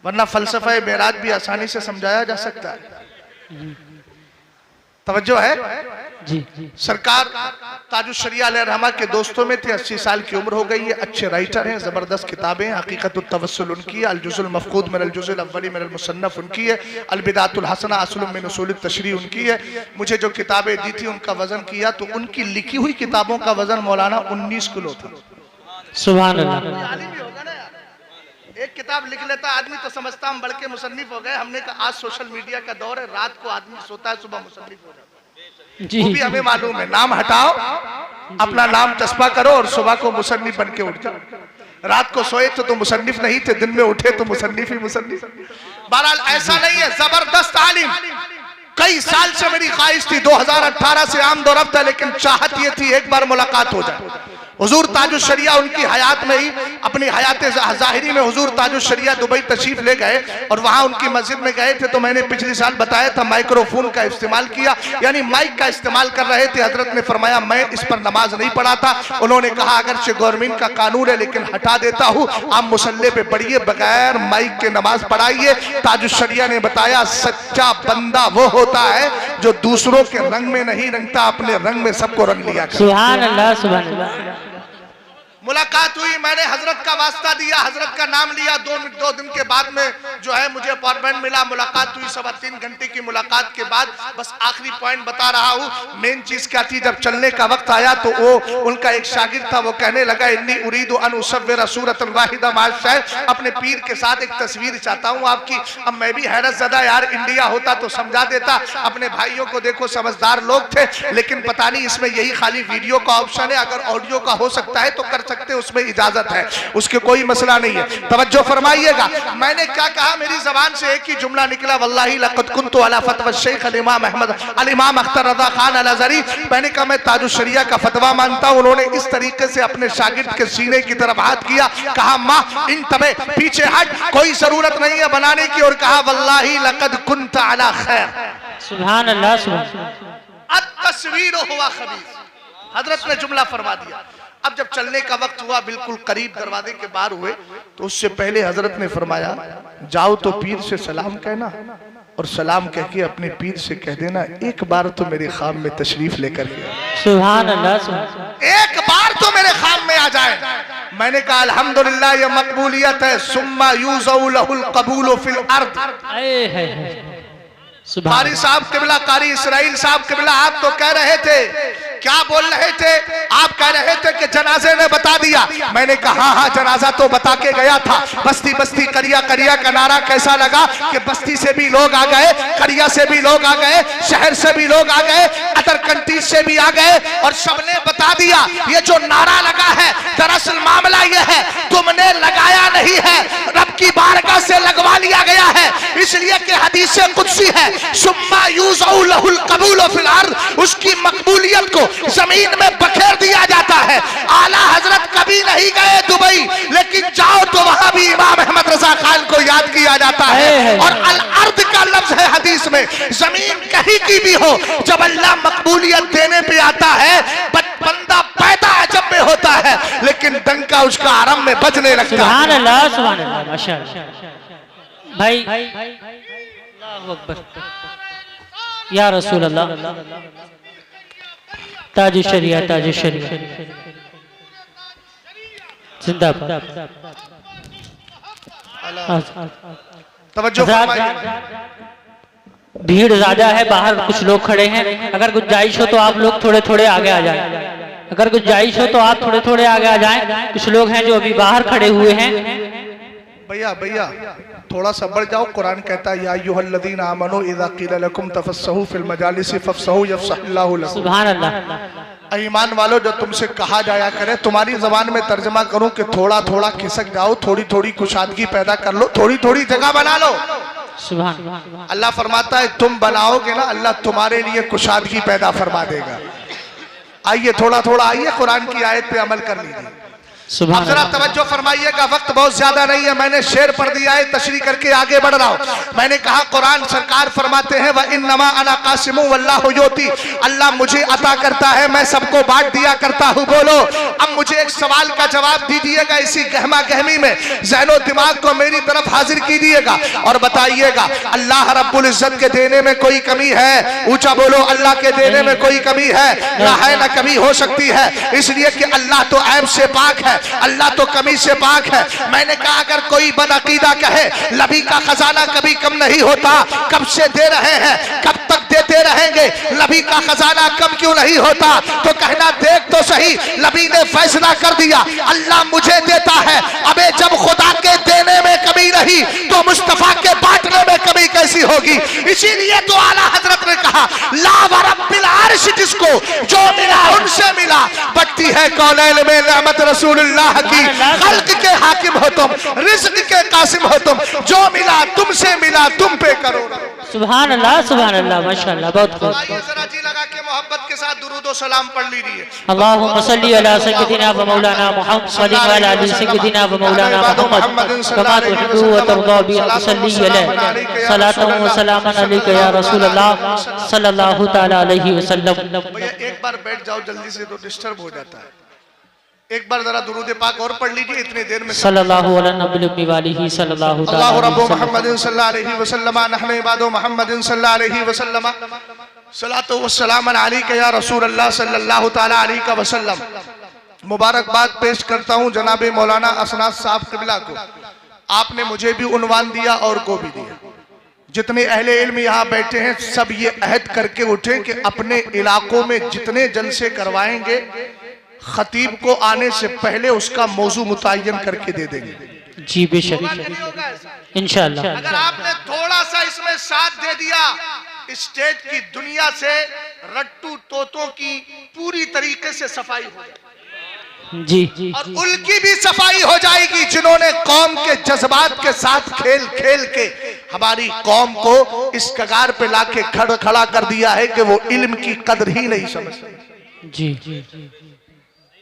वरना फलसफा मेराज भी आसानी से समझाया जा सकता है। तवज्जो है जी। सरकार ताजुश शरिया अलैहि रहमा के दोस्तों में थे, 80 साल की उम्र हो गई है, अच्छे राइटर हैं, जबरदस्त किताबें, हकीकतुत तवस्सुल उनकी है, अल-जुज़ुल मफ़क़ूद मिनल जुज़ुल अव्वली मिनल मुसन्नफ़ उनकी है, अल-बिदाअतुल हसना असलुम मिन उसूलित तशरीह उनकी है। मुझे जो किताबें दी थी उनका वजन किया तो उनकी लिखी हुई किताबों का वजन मौलाना 19 किलो था। सुभान अल्लाह। एक किताब लिख लेता आदमी तो समझता हम बड़के मुसन्निफ हो गए। हमने कहा आज सोशल मीडिया का दौर है, रात को आदमी सोता है, सुबह मुसन्निफ हो जाता है। जी, वो भी हमें मालूम है। नाम हटाओ, अपना नाम चस्पा करो और सुबह को मुसन्निफ बन के उठ जाओ। रात को सोए तो मुसन्निफ नहीं थे, दिन में उठे तो मुसन्निफ ही मुसन्निफ। बहरहाल ऐसा नहीं है, जबरदस्त आलिम। कई साल से मेरी ख्वाहिश थी, 2018 से आम दौर था, लेकिन चाहत ये थी एक बार मुलाकात हो जाए। हुजूर ताजुश शरिया उनकी हयात में ही, अपनी हयात ज़ाहिरी में हुजूर ताजुश शरिया दुबई तशरीफ ले गए और वहां उनकी मस्जिद में गए थे। तो मैंने पिछले साल बताया था माइक्रोफोन का इस्तेमाल किया, यानी माइक का इस्तेमाल कर रहे थे। हजरत ने फरमाया मैं इस पर नमाज नहीं पढ़ा था। उन्होंने कहा अगरचे गवर्नमेंट का कानून है लेकिन हटा देता हूँ, आप मुसल्ले पे पढ़िए, बगैर माइक के नमाज पढ़ाइए। ताजुश शरिया ने बताया सच्चा बंदा वो होता है जो दूसरों के रंग में नहीं रंगता, अपने रंग में सबको रंग लिया। सुभान अल्लाह, सुभान अल्लाह। मुलाकात हुई, मैंने हजरत का वास्ता दिया, हजरत का नाम लिया। 2 दिन के बाद में जो है मुझे अपॉइंटमेंट मिला, मुलाकात हुई। 3.25 घंटे की मुलाकात के बाद बस आखिरी पॉइंट बता रहा हूँ। मेन चीज क्या थी, जब चलने का वक्त आया तो वो उनका एक शागिर्द था, वो कहने लगा इन्नी उरीदु अन उसव्विर सूरतन वाहिदा माल शायद, अपने पीर के साथ एक तस्वीर चाहता हूँ आपकी। अब मैं भी हैरत ज़दा, यार इंडिया होता तो समझा देता। अपने भाइयों को देखो, समझदार लोग थे, लेकिन पता नहीं इसमें यही खाली वीडियो का ऑप्शन है। अगर ऑडियो का हो सकता है तो कर सकते, उसमें इजाजत है, उसके कोई मसला नहीं है। तवज्जो फरमाइएगा, मैंने क्या कहा, मेरी जबान से एक ही जुमला निकला, वल्लाही लक़द कुन्तु अला फतवा शेख अल इमाम अहमद अल इमाम अख्तर रज़ा खान अल अज़हरी। मैंने कहा मैं ताजुश शरिया का फतवा मानता हूं। उन्होंने इस तरीके से अपने शागिर्द के सीने की तरफ हाथ किया, कहा माँ इन तबे पीछे हट, कोई जरूरत नहीं है बनाने की, और कहा वल्लाही लक़द कुन्त अला खैर। सुभान अल्लाह, सुभान अल्लाह। अत-तस्वीर हुआ खबीस, हजरत ने जुमला फरमा दिया। अब जब चलने का वक्त हुआ, बिल्कुल करीब दरवाजे के बाहर हुए, तो उससे पहले हजरत ने फरमाया जाओ तो पीर से सलाम कहना, और सलाम कह के अपने पीर से कह देना एक बार तो मेरे खाम में तशरीफ लेकर के, सुभान अल्लाह, सुभान अल्लाह। एक बार तो मेरे खाम में आ जाए। मैंने कहा अल्हम्दुलिल्लाह ये मकबूलियत है। सुम्मा यूज़उ लहुल कबूल फिल अर्द। कारी साहब किबला, कारी इसराइल साहब किबला, आप तो कह रहे थे, क्या बोल रहे थे, आप कह रहे थे कि जनाजे ने बता दिया। मैंने कहा हाँ जनाजा तो बता के गया था। बस्ती बस्ती करिया करिया का नारा कैसा लगा कि बस्ती से भी लोग आ गए, करिया से भी लोग आ गए, शहर से भी लोग आ गए, अदर कंट्रीज से भी आ गए, और सबने बता दिया ये जो नारा लगा है दरअसल मामला ये है तुमने लगाया नहीं है, रब की बारगाह से लगवा लिया गया है। इसलिए कि हदीस कुदसी है सुम्मा यूज़उ लहुल कबूल फिल अर्द, उसकी मकबूलियत को जमीन में बखेर दिया जाता है। आला हजरत कभी नहीं गए दुबई, लेकिन जाओ तो वहां भी इमाम अहमद रजा खान को याद किया जाता है। और अल अर्द का लफ्ज है हदीस में, जमीन कहीं की भी हो, जब अल्लाह मकबूलियत देने पे आता है, बंदा पैदा अजब में होता है लेकिन डंका उसका आराम में बजने लगता है। सुभान अल्लाह, सुभान अल्लाह, माशाअल्लाह। भाई अल्लाहु अकबर। या रसूल अल्लाह। ताज शरिया, ताज शरिया जिंदाबाद। तवज्जो फरमाइए। भीड़ ज्यादा है, बाहर कुछ लोग खड़े हैं, अगर गुंजाइश हो तो आप लोग थोड़े थोड़े आगे आ जाएं। अगर गुंजाइश हो तो आप थोड़े थोड़े आगे आ जाएं। कुछ लोग हैं जो अभी बाहर खड़े हुए हैं। भैया भैया थोड़ा सा बढ़ जाओ। कुरान कहता है या अय्युहल्लज़ीना आमनू इज़ा क़ीला लकुम तफ़स्सहू फ़िल मजालिसि फ़फ़स्सहू यफ़्सहिल्लाहु लकुम। सुभान अल्लाह। ईमान वालों, जो तुमसे कहा जाया करे, तुम्हारी जबान में तर्जमा करूं कि थोड़ा थोड़ा खिसक जाओ, थोड़ी थोड़ी कुशादगी पैदा कर लो, थोड़ी थोड़ी जगह बना लो। सुभान। अल्लाह फरमाता है तुम बनाओगे ना, अल्लाह तुम्हारे लिए कुशादगी पैदा फरमा देगा। आइए थोड़ा थोड़ा आइए, कुरान की आयत पे अमल कर लीजिए। अब जरा तवज्जो फरमाइएगा, वक्त बहुत ज्यादा नहीं है, मैंने शेर पढ़ दिया है, तशरीह करके आगे बढ़ रहा हूँ। मैंने कहा कुरान सरकार फरमाते हैं व इन्नमा अना कासिमु वल्लाहु युती, अल्लाह मुझे अता करता है, मैं सबको बांट दिया करता हूँ। बोलो अब मुझे एक सवाल का जवाब दीजिएगा, इसी गहमा गहमी में ज़हनो दिमाग को मेरी तरफ हाजिर कीजिएगा और बताइएगा अल्लाह रब्बुल इज्जत के देने में कोई कमी है? ऊंचा बोलो, अल्लाह के देने में कोई कमी है? ना है ना कमी हो सकती है, इसलिए कि अल्लाह तो ऐब से पाक है, अल्लाह तो कमी से पाक है। मैंने कहा अगर कोई बदअकीदा कहे नबी का खजाना कभी कम नहीं होता, कब से दे रहे हैं, कब तक देते रहेंगे, नबी का खजाना कम क्यों नहीं होता, तो कहना देख तो सही, नबी ने फैसला कर दिया अल्लाह मुझे देता है। अबे जब खुदा के देने में कमी नहीं तो मुस्तफा के बांटने में कमी कैसी होगी? इसीलिए तो आला हजरत ने कहा ला व रब्बिल अर्श, जिसको जो मिला उनसे मिला, बटती है कौनैन में नेमत रसूलुल्लाह की। खल्क के हाकिम हो तुम, रिज़्क के कासिम हो तुम, जो मिला तुमसे मिला तुम पे करो। सुभान अल्लाह, सुभान अल्लाह, माशाअल्लाह, बहुत खूब। आइए जरा जी लगा के मोहब्बत के साथ दुरूद और सलाम पढ़ लीजिए। अल्लाहुम्मा सल्ली अला सय्यिदिना व मौलाना मुहम्मद व अला आलि सय्यिदिना व मौलाना मुहम्मद कमा तुहिब्बु व तर्दा बि सल्ली अलैहि सलातन व सलामन अलैका या रसूल अल्लाह सल्लल्लाहु तआला अलैहि वसल्लम। भैया एक बार बैठ जाओ जल्दी से, तो डिस्टर्ब हो जाता है। एक बार जरा दुरूद पाक और पढ़ लीजिए, इतनी देर में सल्लल्लाहु अलैहि नबी वालिही सल्लल्लाहु तआला अल्लाहु रब्बु मुहम्मदिन सल्लल्लाहु अलैहि वसल्लम नहनु इबादु मुहम्मदिन सल्लल्लाहु अलैहि वसल्लम सलातु व सलाम अलैका या रसूल अल्लाह सल्लल्लाहु तआला अलैहि वसल्लम। मुबारकबाद पेश करता हूँ जनाब मौलाना असनाद साहब क़िबला को। आपने मुझे भी उन्वान दिया और को भी दिया। जितने अहले इल्म यहाँ बैठे हैं सब ये अहद करके उठे कि अपने इलाकों में जितने जलसे करवाएंगे खतीब को आने से पहले उसका मौजू मुतय्यन करके दे देंगे। जी बेशक इंशाअल्लाह। अगर आपने थोड़ा सा इसमें साथ दे दिया, स्टेज की दुनिया से रट्टू तोतों की पूरी तरीके से सफाई हो जाएगी जी, और उनकी भी सफाई हो जाएगी जिन्होंने कौम के जज्बात के साथ खेल खेल के हमारी कौम को इस कगार पे लाके खड़ा कर दिया है कि वो इल्म की कदर ही नहीं समझते। जी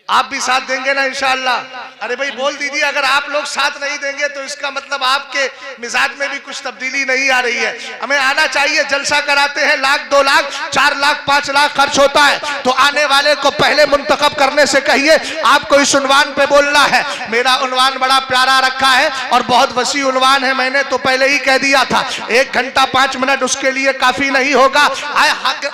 आप भी साथ देंगे ना इंशाअल्लाह? अरे भाई बोल दीजिए, अगर आप लोग साथ नहीं देंगे तो इसका मतलब आपके मिजाज में भी कुछ तब्दीली नहीं आ रही है। हमें आना चाहिए, जलसा कराते हैं, लाख 2 लाख 4 लाख 5 लाख खर्च होता है, तो आने वाले को पहले मुंतखब करने से कहिए आपको इस उन्वान पे बोलना है। मेरा उन्वान बड़ा प्यारा रखा है और बहुत वसी उन्वान है, मैंने तो पहले ही कह दिया था। 1 घंटा 5 मिनट उसके लिए काफी नहीं होगा।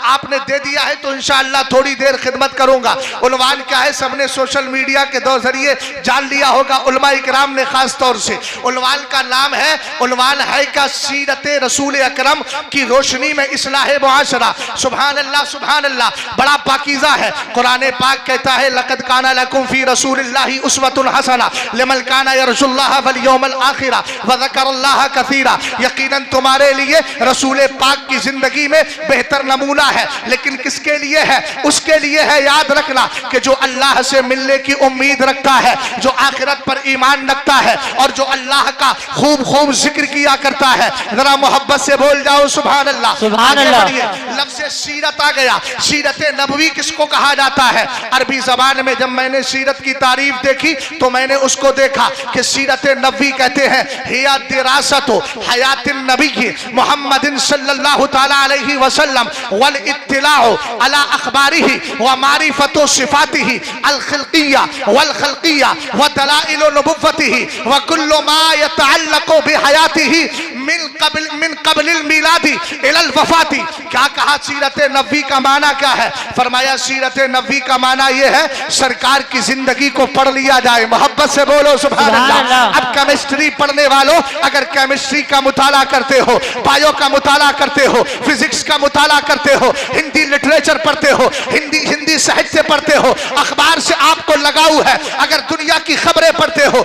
आपने दे दिया है तो इंशाअल्लाह थोड़ी देर खिदमत करूंगा। उन्वान क्या है सबने सोशल मीडिया के दो जरिए जान लिया होगा, उलमा इकराम ने खास तौर से। उन्वान का नाम है, उन्वान है का सीरत रसूल अकरम की रोशनी में इस्लाह मुआशरा। सुभान अल्लाह, सुभान अल्लाह, बड़ा पाकीज़ा है। कुरान पाक कहता है लक़द काना लकुम फी रसूलिल्लाहि उस्वतुन हसना लिमन काना यरजुल्लाह वल यौमल आखिरा व ज़करल्लाह कसीरा। यकीनन तुम्हारे लिए रसूल पाक की जिंदगी में बेहतर नमूना है, लेकिन किसके लिए है? उसके लिए है, याद रखना, कि जो अल्लाह से मिलने की उम्मीद रखता है, जो आखिरत पर ईमान रखता है और जो अल्लाह का खूब खूब जिक्र किया करता है। जरा मोहब्बत से बोल जाओ सुभान अल्लाह, सुभान अल्लाह। लफ्ज़ सीरत आ गया। सीरत नबवी किसको कहा जाता है? अरबी जबान में जब मैंने सीरत की तारीफ देखी तो मैंने उसको देखा कि सीरत नबवी कहते हैं हिया दिरासत हयात नबी मुहम्मदिन सल्लल्लाहु तआला अलैहि वसल्लम वल इत्तिलाउ अला अखबारिही व मारिफतु सिफातिही अल अल खिल्किया वल खल्किया व दलाइल नबुव्वतिही व कुल्लु मा यतअल्लक़ु बिहयातिही मिन क़ब्लिल मिलादी इलल वफ़ाती। क्या कहा सीरत नबी का माना क्या है? फरमाया सीरत नबी का माना यह है सरकार की जिंदगी को पढ़ लिया जाए। मोहब्बत से बोलो सुभान अल्लाह। अब केमिस्ट्री पढ़ने वालों, अगर केमिस्ट्री का मुताला करते हो, बायो का मुताला करते हो, फिजिक्स का मुताला करते हो, हिंदी लिटरेचर पढ़ते हो, हिंदी साहित्य पढ़ते हो, अखबार से आपको लगाव है, अगर दुनिया की खबरें पढ़ते हो,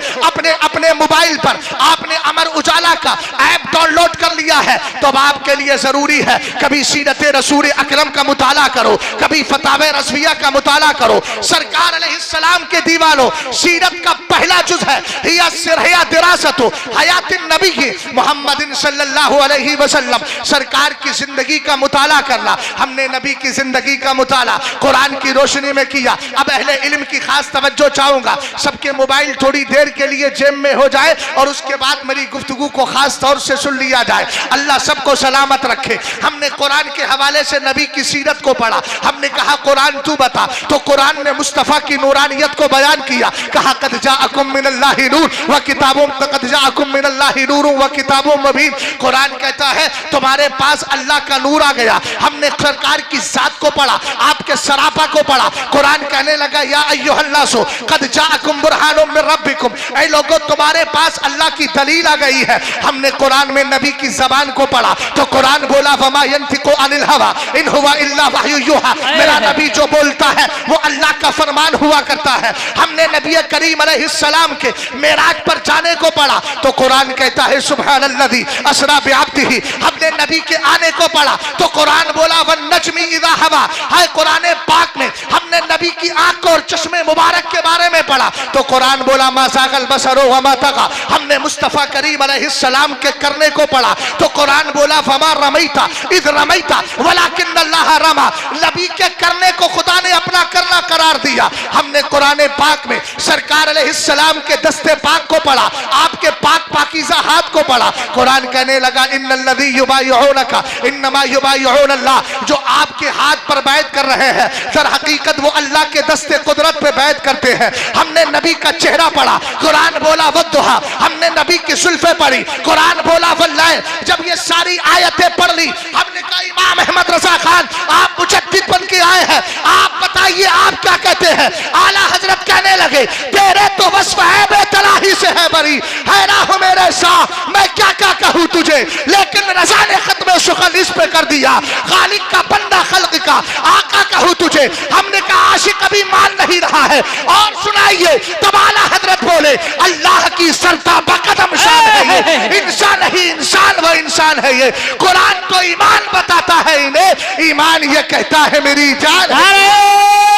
अपने मोबाइल पर आपने अमर उजाला का ऐप डाउनलोड कर लिया है, तो अब आपके लिए जरूरी है कभी सीरत रसूल अकरम का मुताला करो, कभी फतावे रज़विया का मुताला करो। सरकार अलैहिस्सलाम के दीवानों, सीरत का पहला जुज है हिया सिरहिया दिरासतु हयातिन नबी मोहम्मदिन सल्लल्लाहु अलैहि वसल्लम। सरकार की जिंदगी का मुताला करना। हमने नबी की जिंदगी का मुताला कुरान की रोशनी में किया। अब अहले इल्म की खास तवज्जो चाहूंगा, सबके मोबाइल थोड़ी देर के लिए जेब में हो जाए और उसके बाद मेरी गुफ्तगू को खास तौर से सुन लिया जाए। अल्लाह सबको सलामत रखे। हमने कुरान के हवाले से नबी की सीरत को पढ़ा। हमने कहा कुरान तू बता, तो कुरान ने मुस्तफा की नूरानियत को बयान किया। कहा कद जाअकुम मिनल्लाहि नूर व किताबुम कद जाअकुम मिनल्लाहि नूर व किताबुम मुबीन। कुरान कहता है तुम्हारे पास अल्लाह का नूर आ गया। हमने सरकार की जात को पढ़ा, आपके सरापा को पढ़ा। कुरान कहने लगा या अय्युहन्नासु कद जाअकुम बुरहानुम मिर रब्बिकुम, ऐ लोगों तुम्हारे पास अल्लाह की दलील आ गई है। हमने कुरान में नबी की जबान को पढ़ा, तो कुरान बोला वमा यंतिकु अनिल हवा इन हुवा इल्ला वहयु युहा। मेरा नबी जो बोलता है वो अल्लाह का फरमान हुआ करता है। हमने नबी करीम अलैहिस्सलाम के मेराज पर जाने को पढ़ा, तो कुरान कहता है सुब्हानल्लज़ी असरा बिअब्दिही। हमने नबी के आने को पढ़ा, तो कुरान बोला वन नजमी इज़ा हवा। है कुरान पाक में हमने नबी की आंख और चश्मे मुबारक के बारे में पढ़ा, तो कुरान बोला मा ज़ागल बसरो वमा तगा। हमने मुस्तफ़ा करीम अलैहिस्सलाम के करने को पढ़ा, तो कुरान बोला फमा रमैता इज़ रमैता वलाकिन्नल्लाह रमा। नबी के करने को खुदा ने अपना करना करार दिया। हमने कुरान पाक में सरकार अलैहिस्सलाम के दस्ते पाक को पढ़ा, आपके पाक पाकीज़ा हाथ को पढ़ा। कुरान कहने लगा इन्नल्लज़ी युबायिऊनका इन्नमा युबायिऊनल्लाह। जो आपके हाथ पर बैत कर रहे हैं दर हकीकत वो अल्लाह के दस्ते कुदरत पे बैत करते हैं। हमने नबी का चेहरा पढ़ा, कुरान बोला वद्दुहा। हमने नबी की जुल्फे पढ़ी, कुरान बोला वल्लैल। जब ये सारी आयतें पढ़ ली, हमने कहा इमाम अहमद रजा खान आप मुजद्दिद बन के आए हैं, आप बताइए आप क्या कहते हैं? आला हजरत कहने लगे तेरे तो वस्फ है बेतलाही से है बरी, है ना हो मेरे साथ मैं क्या क्या कहूँ तुझे। लेकिन रजा ने खत्म शुगल इस पे कर दिया, खालिक का बंदा खल्क का आका कहूँ तुझे। हमने कहा आशिक अभी मान नहीं रहा है। और सुनाइए तब आला हजरत बोले अल्लाह की सरता बकदम शान है ये, इंसान नहीं इंसान वो इंसान है ये। कुरान तो ईमान बताता है इन्हें, ईमान ये कहता है मेरी जान। नारे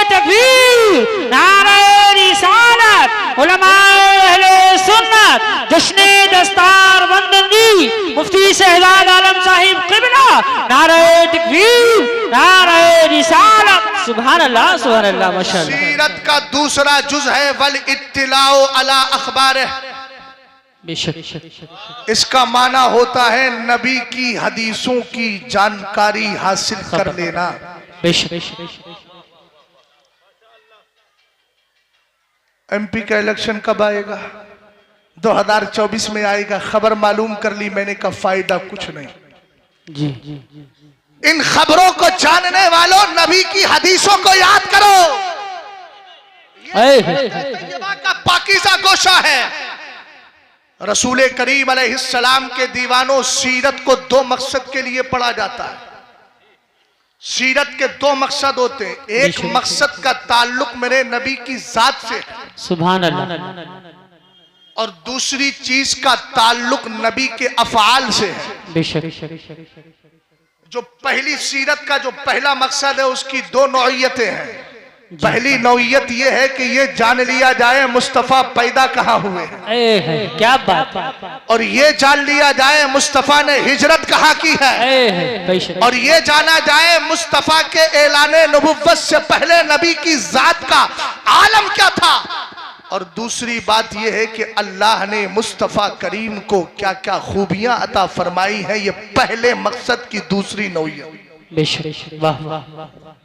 तकबीर, नारे रिसालत, उलमाए अहले सुन्नत, जश्ने दस्तार बंदगी, मुफ्ती शहजाद आलम साहिब क़िबला। नारे तकबीर, नारे रिसालत। सुभान अल्लाह, सुभान अल्लाह, माशाअल्लाह। सीरत का दूसरा जुज है वल इत्तिलाउ अला अखबार। इसका माना होता है नबी की हदीसों की जानकारी हासिल कर लेना। एमपी का इलेक्शन कब आएगा? 2024 में आएगा। खबर मालूम कर ली मैंने, का फायदा कुछ नहीं। जी इन खबरों को जानने वालों नबी की हदीसों को याद करो। तैयबा का पाकीज़ा गोशा है। रसूल करीम अलैहिस्सलाम के दीवानों, सीरत को दो मकसद के लिए पढ़ा जाता है। सीरत के दो मकसद होते हैं। एक मकसद का ताल्लुक मेरे नबी की जात से, सुभान अल्लाह, और दूसरी चीज का ताल्लुक नबी के अफ़आल से है। बेशक। जो पहली सीरत का जो पहला मकसद है उसकी दो नौइयतें हैं। पहली नौइयत यह है कि ये जान लिया जाए मुस्तफा पैदा कहाँ हुए हैं, क्या बात, और ये जान लिया जाए मुस्तफा ने हिजरत कहाँ की है, और ये जाना जाए मुस्तफा के ऐलाने नबुव्वत से पहले नबी की जात का आलम क्या था। और दूसरी बात यह है कि अल्लाह ने मुस्तफा करीम को क्या क्या खूबियां अता फरमाई है। ये पहले मकसद की दूसरी नौइयत। वाह वाह।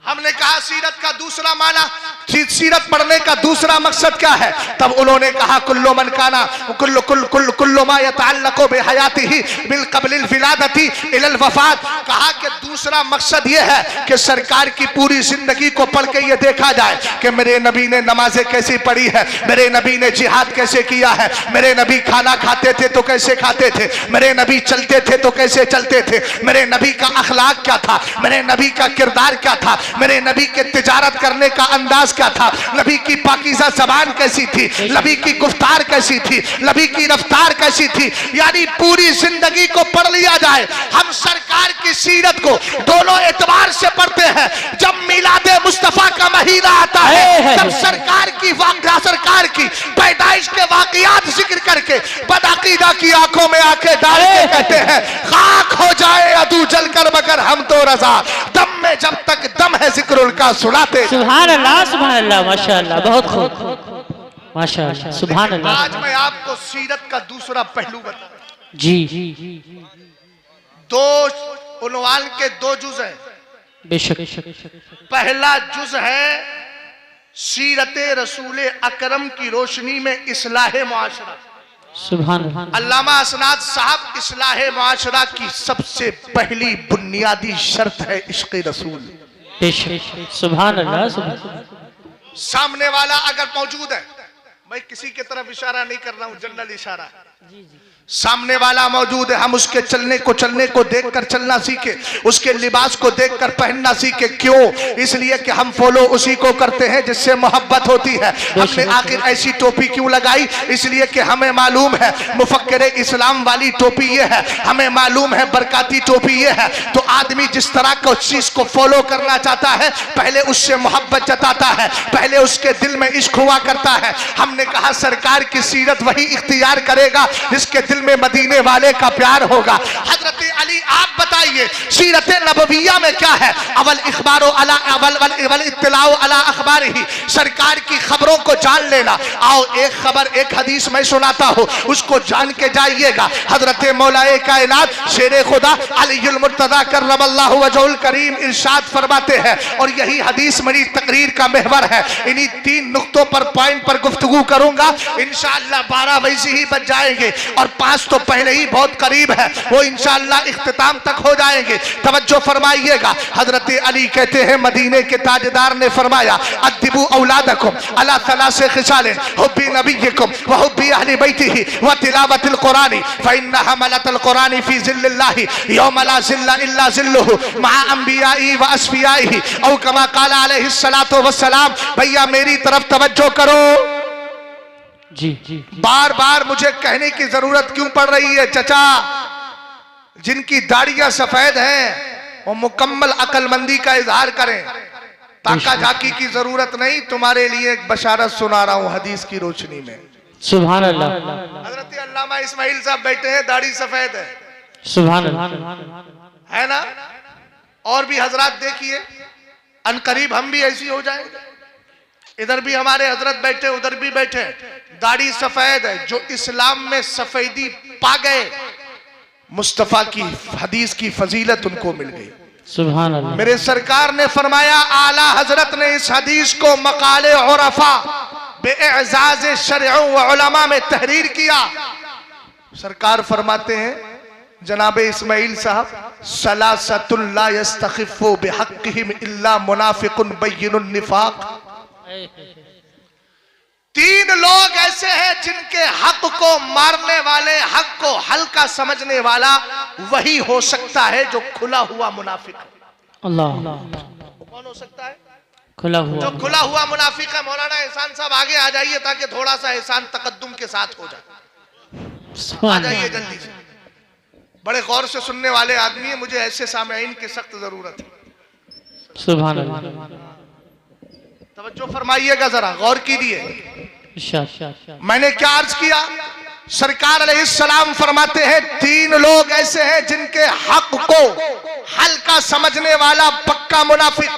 हमने कहा सीरत का दूसरा माना सीरत पढ़ने का दूसरा मकसद क्या है? तब उन्होंने कहा कुल्लो मन काना कुल्लो मा यतअल्लक़ु बिहयातिही बिल क़ब्लिल विलादती इलल वफ़ात। कहा कि दूसरा मकसद यह है कि सरकार की पूरी जिंदगी को पढ़ के ये देखा जाए कि मेरे नबी ने नमाजें कैसी पढ़ी है, मेरे नबी ने जिहाद कैसे किया है, मेरे नबी खाना खाते थे तो कैसे खाते थे, मेरे नबी चलते थे तो कैसे चलते थे, मेरे नबी का अखलाक क्या था, मेरे नबी का किरदार क्या था, मेरे नबी के तिजारत करने का अंदाज क्या था, नबी की पाकीज़ा ज़बान कैसी थी, नबी की गुफ्तार कैसी थी, नबी की रफ्तार कैसी थी। यानी पूरी जिंदगी को पढ़ लिया जाए। हम सरकार की सीरत को दोनों एतबार से पढ़ते हैं। जब मिलादे मुस्तफा का महीना आता है तब सरकार की पैदाइश के वाकयात जिक्र करके बदअकीदा की आंखों में आंखें डाल के कहते हैं खाक हो जाए अदू जलकर मगर हम तो रजा, दम में जब तक दम है जिक्रुल का सुनाते। सुभान अल्लाह माशाअल्लाह, बहुत खूब माशाअल्लाह, सुभान अल्लाह। आज मैं आपको सीरत का दूसरा पहलू बता। जी, दो उन्वान के दो जुज हैं। बेशक। पहला जुज है सीरते रसूल अकरम की रोशनी में इस्लाहे मुआशरा। सुभान अल्लाह। अल्लामा असनाद साहब, इस्लाहे मुआशरा की सबसे पहली बुनियादी शर्त है इश्क़ रसूल। बेशक, सुभान अल्लाह। सामने वाला अगर मौजूद है, मैं किसी की तरफ इशारा नहीं कर रहा हूं, जनरल इशारा है। सामने वाला मौजूद है, हम उसके चलने को देखकर चलना सीखे, उसके लिबास को देखकर पहनना सीखे। क्यों? इसलिए कि हम फॉलो उसी को करते हैं जिससे मोहब्बत होती है। हमने आखिर ऐसी टोपी क्यों लगाई? इसलिए कि हमें मालूम है मुफक्किर इस्लाम वाली टोपी ये है, हमें मालूम है बरकाती टोपी ये है। तो आदमी जिस तरह का उस चीज को फॉलो करना चाहता है, पहले उससे मोहब्बत जताता है, पहले उसके दिल में इश्क हुआ करता है। हमने कहा सरकार की सीरत वही इख्तियार करेगा जिसके दिल में मदीने वाले का प्यार होगा। हजरत अली, आप बताइए सीरत नबविया में क्या है? अवल इखबारो अला अवल इत्तिलाओ अला अखबारिही, सरकार की खबरों को जान लेना। आओ एक खबर, एक हदीस मैं सुनाता हूँ, उसको जान के जाइएगा। हजरत मौलाए कायनात शेरे खुदा अलीउल मुर्तजा कर्रमल्लाहु वजहुल करीम इरशाद फरमाते हैं, और यही हदीस मेरी तकरीर का महवर है। इन्हीं 3 नुक्तों पर पॉइंट पर गुफ्तगू करूंगा, इंशाअल्लाह 12 वैसे ही बच जाएंगे और 5 तो पहले ही बहुत करीब है, वो इंशाअल्लाह इख्तिताम तक हो जाएंगे। तवज्जो फरमाइएगा। हजरत अली कहते हैं मदीने के ताजदार ने फरमाया अद्दिबू औलादकुम अला सलासे खिसालिन हुब्बी नबिय्यकुम व हुब्बी अहली बैतिही व तिलावतिल कुरानी फइन्ना हमलतल कुरानी फी जिल्लिल्लाहि यौम ला जिल्ला इल्ला जिल्लुहु मआ अंबियाई व अस्फियाई औ कमा क़ाला अलैहिस सलातो वस्सलाम। भैया मेरी तरफ तवज्जो करो। जी, बार बार मुझे कहने की जरूरत क्यों पड़ रही है? चचा, जिनकी दाढ़ियां सफेद हैं वो मुकम्मल अकलमंदी का इजहार करें। ताका झाकी की जरूरत नहीं, तुम्हारे लिए एक बशारत सुना रहा हूं हदीस की रोशनी में। सुभान अल्लाह। हजरत अल्लामा इस्माइल साहब बैठे हैं, दाढ़ी सफेद है, सुभान अल्लाह, है ना? और भी हजरात देखिए, अनकरीब हम भी ऐसी हो जाएंगे। इधर भी हमारे हजरत बैठे, उधर भी बैठे, दाढ़ी सफेद है। जो इस्लाम में सफेदी पा गए, मुस्तफा की हदीस की फजीलत उनको मिल गई। सुभान अल्लाह। मेरे सरकार ने फरमाया, आला हजरत ने इस हदीस को मकाले उरफा बेएजाज शरअ व उलमा में तहरीर किया। सरकार फरमाते हैं जनाबे इस्माइल साहब, सलासतुन ला यस्तखिफु बिहक्किहिम इल्ला मुनाफिकुन बय्यिनुन निफाक। 3 लोग ऐसे हैं जिनके हक को मारने वाले, हक को हल्का समझने वाला वही हो सकता है जो खुला हुआ मुनाफिक है। अल्लाह। कौन हो सकता है? खुला हुआ, जो खुला हुआ मुनाफिक है। मौलाना एहसान साहब आगे आ जाइए ताकि थोड़ा सा एहसान तकद्दुम के साथ हो जाए। आ जाइए जल्दी से, बड़े गौर से सुनने वाले आदमी है, मुझे ऐसे सामईन की सख्त जरूरत है। सुभान अल्लाह। तवज्जो फरमाइएगा, जरा गौर कीजिए। मैंने क्या अर्ज किया? सरकार अलैहिस्सलाम फरमाते हैं 3 लोग ऐसे हैं जिनके हक को हल्का समझने वाला पक्का मुनाफिक।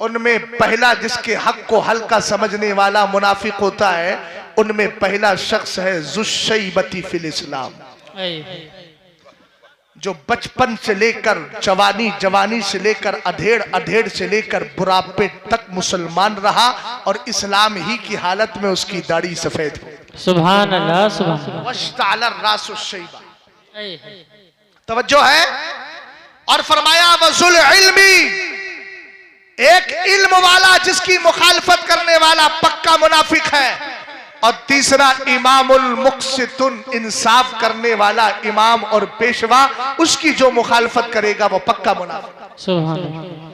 उनमें पहला, जिसके हक को हल्का समझने वाला मुनाफिक होता है, उनमें पहला शख्स है ज़ुश्शैबती फिल इस्लाम। जो बचपन से लेकर जवानी, जवानी से लेकर अधेड़, अधेड़ से लेकर बुढ़ापे तक मुसलमान रहा और इस्लाम ही की हालत में उसकी दाढ़ी सफेद हो। सुभान अल्लाह, सुभान अल्लाह। वश्ताला रासुश्शैबा, तवज्जो है। और फरमाया वजुल इल्मी, एक इल्म वाला जिसकी मुखालफत करने वाला पक्का मुनाफिक है। और तीसरा इमामुल मुक्सितुन, इंसाफ करने वाला इमाम और पेशवा, उसकी जो मुखालफत करेगा वो पक्का मुनाफिक। सुभान अल्लाह।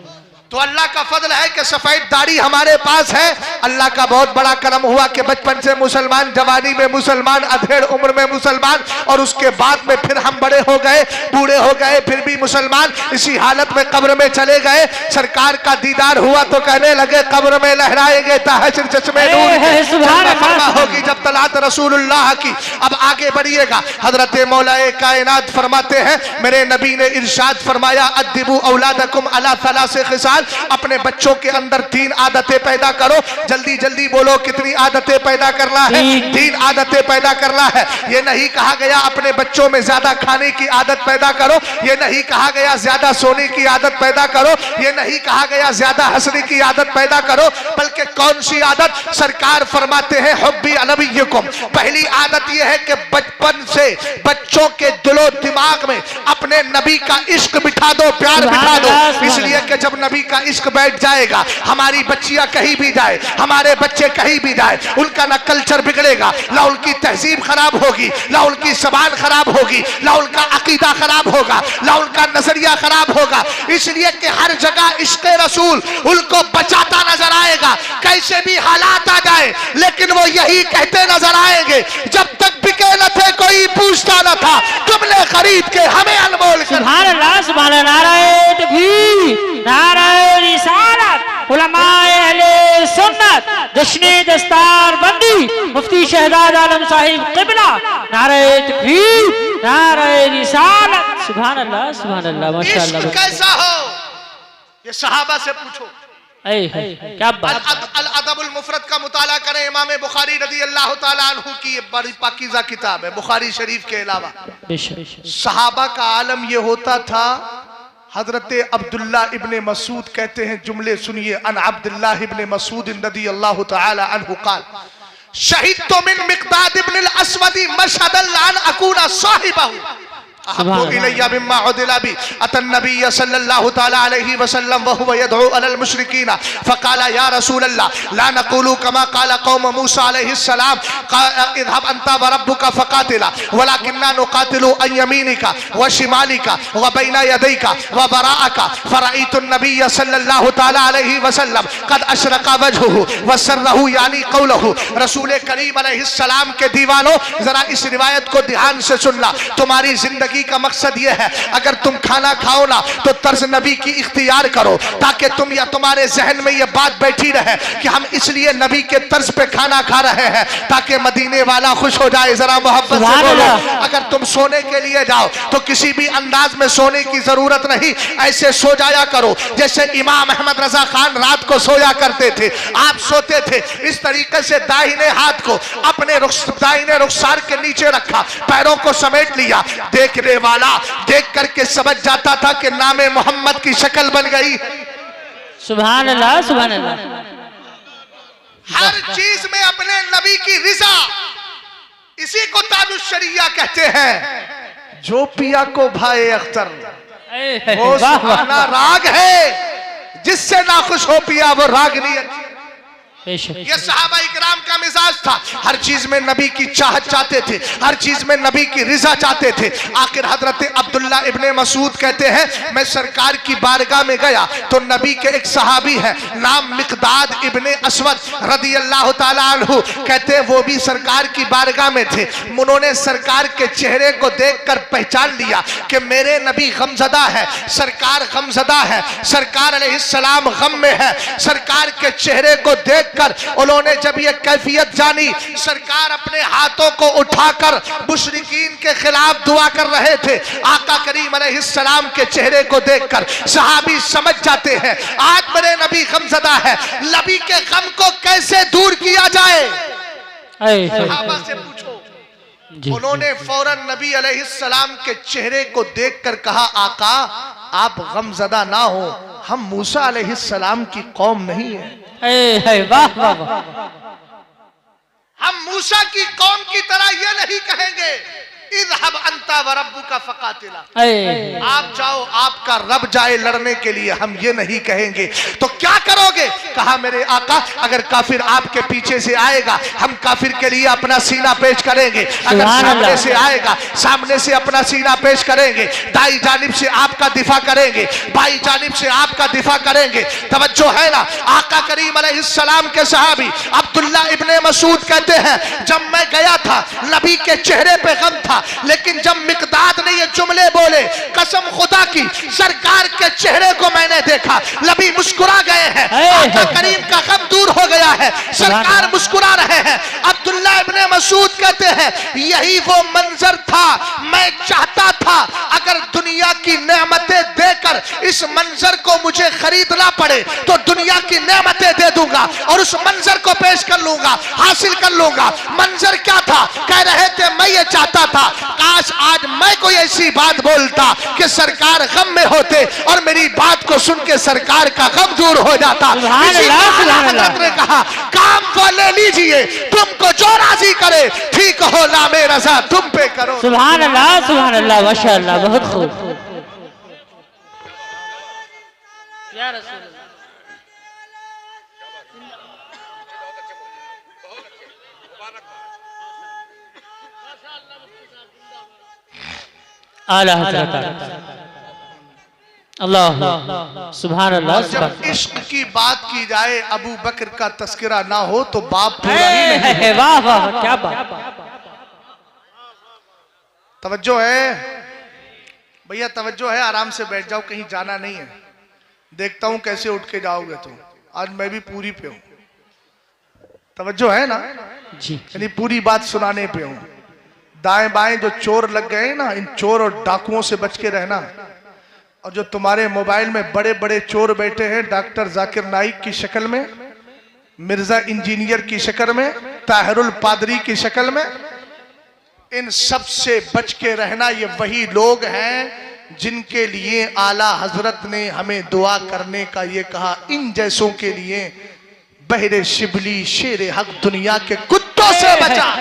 तो अल्लाह का फजल है कि सफेद दाढ़ी हमारे पास है। अल्लाह का बहुत बड़ा करम हुआ कि बचपन से मुसलमान, जवानी में मुसलमान, अधेड़ उम्र में मुसलमान, और उसके बाद में फिर हम बड़े हो गए, बूढ़े हो गए, फिर भी मुसलमान। इसी हालत में कब्र में चले गए। सरकार का दीदार हुआ तो कहने लगे कब्र में लहराएंगे ताहशर चश्मे नूर होगी जब तलात रसूलुल्लाह की। अब आगे बढ़िएगा। हजरत मौलाए कायनात फरमाते हैं, मेरे नबी ने इरशाद फरमाया अद्दिबू औलादकुम अला सलासे खिसाल, अपने बच्चों के अंदर 3 आदतें पैदा करो। जल्दी जल्दी बोलो, कितनी आदतें पैदा करना है? 3 आदतें पैदा करना है। ये नहीं कहा गया अपने बच्चों में ज्यादा खाने की आदत पैदा करो, ये नहीं कहा गया ज्यादा सोने की आदत पैदा करो, ये नहीं कहा गया ज्यादा हंसने की आदत पैदा करो, बल्कि कौन सी आदत? सरकार फरमाते हैं हुब्बी नबिय्यकुम, पहली आदत यह है कि बचपन से बच्चों के दिलो दिमाग में अपने नबी का इश्क बिठा दो, प्यार बिठा दो। इसलिए कि जब नबी का इश्क बैठ जाएगा, हमारी बच्चियां कहीं भी जाए, हमारे बच्चे कहीं भी जाए, उनका ना कल्चर बिगड़ेगा, ना उनकी तहजीब खराब होगी, ना उनकी जबान खराब होगी, ना उनका अकीदा खराब होगा, ना उनका नजरिया खराब होगा। इसलिए कि हर जगह इश्क रसूल उनको बचाता नजर आएगा, कैसे भी हालात आ जाए, लेकिन वो यही कहते नजर आएंगे, जब तक बिके न थे कोई पूछता न था, तुमने खरीद के हमें अनमोल कर। सुभान अल्लाह, सुभान अल्लाह। नारे तकबीर, नारे रिसालत, उलमाए अहले सुन्नत, जश्ने दस्तार बंदी, मुफ्ती शहजाद आलम साहिब क़िबला, नारे तकबीर, नारे रिसालत। सुभान अल्लाह, सुभान अल्लाह, माशाअल्लाह। इश्क कैसा हो ये सहाबा से पूछो। क्या बात। अल अदबुल मुफरद का मुताला करें, इमाम बुखारी रदी अल्लाह ताला अन्हु की बड़ी पाकीज़ा किताब है, बुखारी शरीफ के अलावा। सहाबा का आलम ये होता था। हजरत अब्दुल्ला इब्ने मसूद कहते हैं, जुमले सुनिए, अन अब्दुल्ला इब्ने मसूद रदी अल्लाह ताला अन्हु क़ाल शहीदतु मिन मिक़दाद इब्न अल अस्वद मशहदन लान अकूना साहिबहु अहब्बु इलैया मिम्मा उदिला बि अतन नबी सल्लल्लाहु तआला अलैहि वसल्लम व हुवा यदउ अलल मुशरिकीन फकाला या रसूल अल्लाह ला नक़ूलु कमा क़ाला कौम मूसा अलैहि सलाम इज़हब अंता व रब्बुका फक़ातिला वलाकिन्ना नुक़ातिलु अन यमीनिका व शिमालिका व बैना यदैका व बराअका फरअयतु नबी सल्लल्लाहु तआला अलैहि वसल्लम क़द अशरक़ा वजहुहु व सर्रहु यानी क़ौलुहु। रसूल करीम अलैहि सलाम के दीवानों, जरा इस रिवायत को ध्यान से सुनना। तुम्हारी जिंदगी का मकसद यह है, अगर तुम खाना खाओ ना तो तर्ज नबी की इख्तियार करो, ताकि तुम या तुम्हारे जहन में यह बात बैठी रहे कि हम इसलिए नबी के तर्ज पे खाना खा रहे हैं ताकि मदीने वाला खुश हो जाए। जरा मोहब्बत से बोलो। अगर तुम सोने के लिए जाओ तो किसी भी अंदाज में सोने की जरूरत नहीं, ऐसे सो जाया करो जैसे इमाम अहमद रजा खान रात को सोया करते थे। आप सोते थे इस तरीके से, दाहिने हाथ को अपने दाहिने रुखसार के नीचे रखा, पैरों को समेट लिया। देखने वाला देख करके समझ जाता था कि नामे मोहम्मद की शक्ल बन गई। सुभान अल्लाह, सुभान अल्लाह। हर चीज में अपने नबी की रिजा, इसी को ताजुश शरिया कहते हैं। जो पिया को भाई अख्तर, वो सुहाना राग है, जिससे ना खुश हो पिया वो राग नहीं है। ये सहाबा इकराम का मिजाज था, हर चीज में नबी की चाहत चाहते थे, हर चीज में नबी की रिजा चाहते थे। आखिर हजरत अब्दुल्ला इब्ने मसूद कहते हैं, मैं सरकार की बारगाह में गया तो नबी के एक सहाबी है नाम मिक़दाद इब्ने अस्वद रदी अल्लाह ताला अन्हु, कहते हैं वो भी सरकार की बारगाह में थे। उन्होंने सरकार के चेहरे को देखकर पहचान लिया कि मेरे नबी गमज़दा है, सरकार गमज़दा है, सरकार अलैहिस्सलाम गम में है। सरकार के चेहरे को देख कर उन्होंने जब ये कैफियत जानी, सरकार अपने हाथों को उठाकर मुशरिकीन के खिलाफ दुआ कर रहे थे। आका करीम अलैहिस्सलाम के चेहरे को देखकर सहाबी समझ जाते हैं आज मेरे नबी गमज़दा है, नबी के गम को कैसे दूर किया जाए। सहाबा से पूछो, उन्होंने फौरन नबी अलैहिस्सलाम के चेहरे को देखकर कहा, आका आप गमज़दा ना हो, हम मूसा अलैहिस्सलाम की कौम नहीं है। वाह वाह वाह, हम मूसा की कौम की तरह ये नहीं कहेंगे इज़हब अंता व रब्बुका फकातिला, आप जाओ आपका रब जाए लड़ने के लिए, हम ये नहीं कहेंगे। तो क्या करोगे? कहा मेरे आका अगर काफिर आपके पीछे से आएगा हम काफिर के लिए अपना सीना पेश करेंगे, अगर सामने से आएगा सामने से अपना सीना पेश करेंगे, दाई जानिब से आपका दिफा करेंगे, बाई जानिब से आपका दिफा करेंगे। तवज्जो है ना? आका करीम अलैहिस्सलाम के सहाबी अब्दुल्ला इब्ने मसूद कहते हैं जब मैं गया था नबी के चेहरे पे गम था, लेकिन जब मिकदाद ने ये जुमले बोले, कसम खुदा की सरकार के चेहरे को मैंने देखा, नबी मुस्कुरा गए हैं, आका करीम का गम दूर हो गया है, सरकार मुस्कुरा रहे हैं। अब्दुल्ला इब्ने मसूद कहते हैं यही वो मंजर था, मैं चाहता था अगर दुनिया की नेमतें देकर इस मंजर को मुझे खरीदना पड़े तो दुनिया की नेमतें दे दूंगा और उस मंजर को पेश कर लूंगा, हासिल कर लूंगा। मंजर क्या था? कह रहे थे मैं ये चाहता था काश आज मैं कोई ऐसी बात बोलता कि सरकार गम में होते और मेरी बात को सुन के सरकार का गम दूर हो जाता। हज़रत ने कहा काम वो ले लीजिए, तुमको जो राजी करे, ठीक हो नामे रजा तुम पे करो। सुभान अल्लाह माशाअल्लाह, बहुत खूब। या रसूल आला हज़रत अल्लाह सुभान अल्लाह। जब इश्क की बात की जाए अबू बकर का तस्करा ना हो तो बाप पूरा ही नहीं है। वाह वाह क्या बात। तवज्जो है भैया, तवज्जो है, आराम से बैठ जाओ, कहीं जाना नहीं है। देखता हूं कैसे उठ के जाओगे तुम, आज मैं भी पूरी पे हूं। तवज्जो है ना जी, यानी पूरी बात सुनाने पे हूं। दाएं बाएं जो चोर लग गए ना, इन चोर और डाकुओं से बच के रहना। और जो तुम्हारे मोबाइल में बड़े बड़े चोर बैठे हैं, डॉक्टर जाकिर नाइक की शक्ल में, मिर्जा इंजीनियर की शक्ल में, ताहिरुल पादरी की शक्ल में, इन सब से बच के रहना। ये वही लोग हैं जिनके लिए आला हजरत ने हमें दुआ करने का ये कहा, इन जैसों के लिए बहरे शिबली शेर हक दुनिया के कुत्तों से बचा।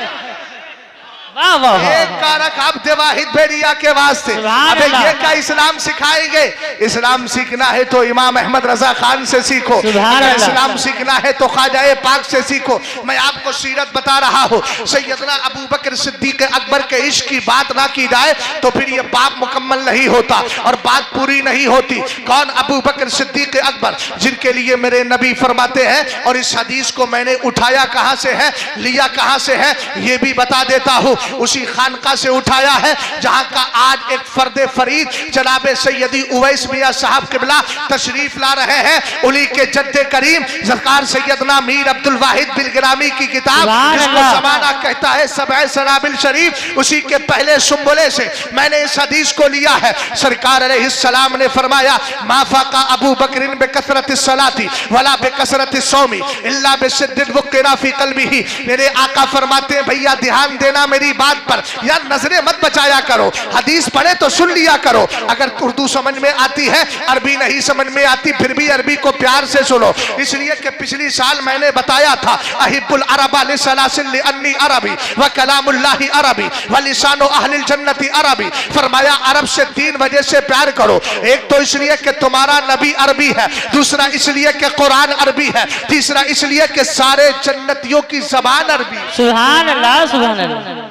वाह वाह, एक कारक अब्द वाहिद भेड़िया के वास्ते। अबे ये क्या इस्लाम सिखाएंगे? इस्लाम सीखना है तो इमाम अहमद रजा खान से सीखो, अगर इस्लाम सीखना है तो ख्वाजा पाक से सीखो। मैं आपको सीरत बता रहा हूँ, सैयदना अबू बकर सिद्दीक अकबर के इश्क की बात ना की जाए तो फिर ये बाप मुकम्मल नहीं होता और बात पूरी नहीं होती। कौन? अबू बकर सिद्दीक अकबर, जिनके लिए मेरे नबी फरमाते हैं, और इस हदीस को मैंने उठाया कहाँ से है, लिया कहाँ से है, ये भी बता देता हूँ। उसी खानका से उठाया है जहां का आज एक फर्दे फरीद जनाब सैयदी उवैस मियां साहब किबला तशरीफ ला रहे हैं। उन्हीं के जद्दे करीम ज़कार सैयदना मीर अब्दुल वाहिद बिलग्रामी की किताब, जिसको ज़माना कहता है सबए सनाबिल शरीफ, उसी के पहले सुम्बुले से मैंने इस हदीस को लिया है। सरकार अलैहिस्सलाम ने फरमाया माफाका अबू बकरिन बिकसरत सलाती वला बिकसरत सौमी इल्ला बिशिद्दत वक़िरा फी क़ल्बिही। मेरे आका फरमाते हैं भैया ध्यान देना मेरी बात पर, यार नजरें मत बचाया करो, हदीस पढ़े तो सुन लिया करो। अगर उर्दू समझ में आती है, अरबी नहीं समझ में आती, फिर भी अरबी को प्यार से सुनो। इसलिए कि पिछली साल मैंने बताया था अहिब्बुल अरबा लिसलासिल लिअन्नी अरबी व कलामुल्लाहि अरबी व लिसानु अहलिल जन्नति अरबी। फरमाया अरब से 3 वजह से प्यार करो। एक तो इसलिए कि तुम्हारा नबी अरबी है, दूसरा इसलिए कि कुरान अरबी है, तीसरा इसलिए कि सारे जन्नतियों की जबान अरबी। सुभान अल्लाह सुभान अल्लाह,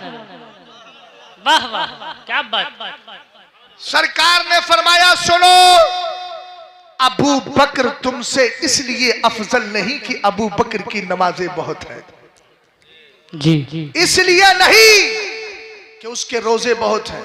वाह वाह क्या बात। सरकार ने फरमाया सुनो, अबू बकर तुमसे इसलिए अफजल नहीं कि अबू बकर की नमाजें बहुत है, जी इसलिए नहीं कि उसके रोजे बहुत हैं।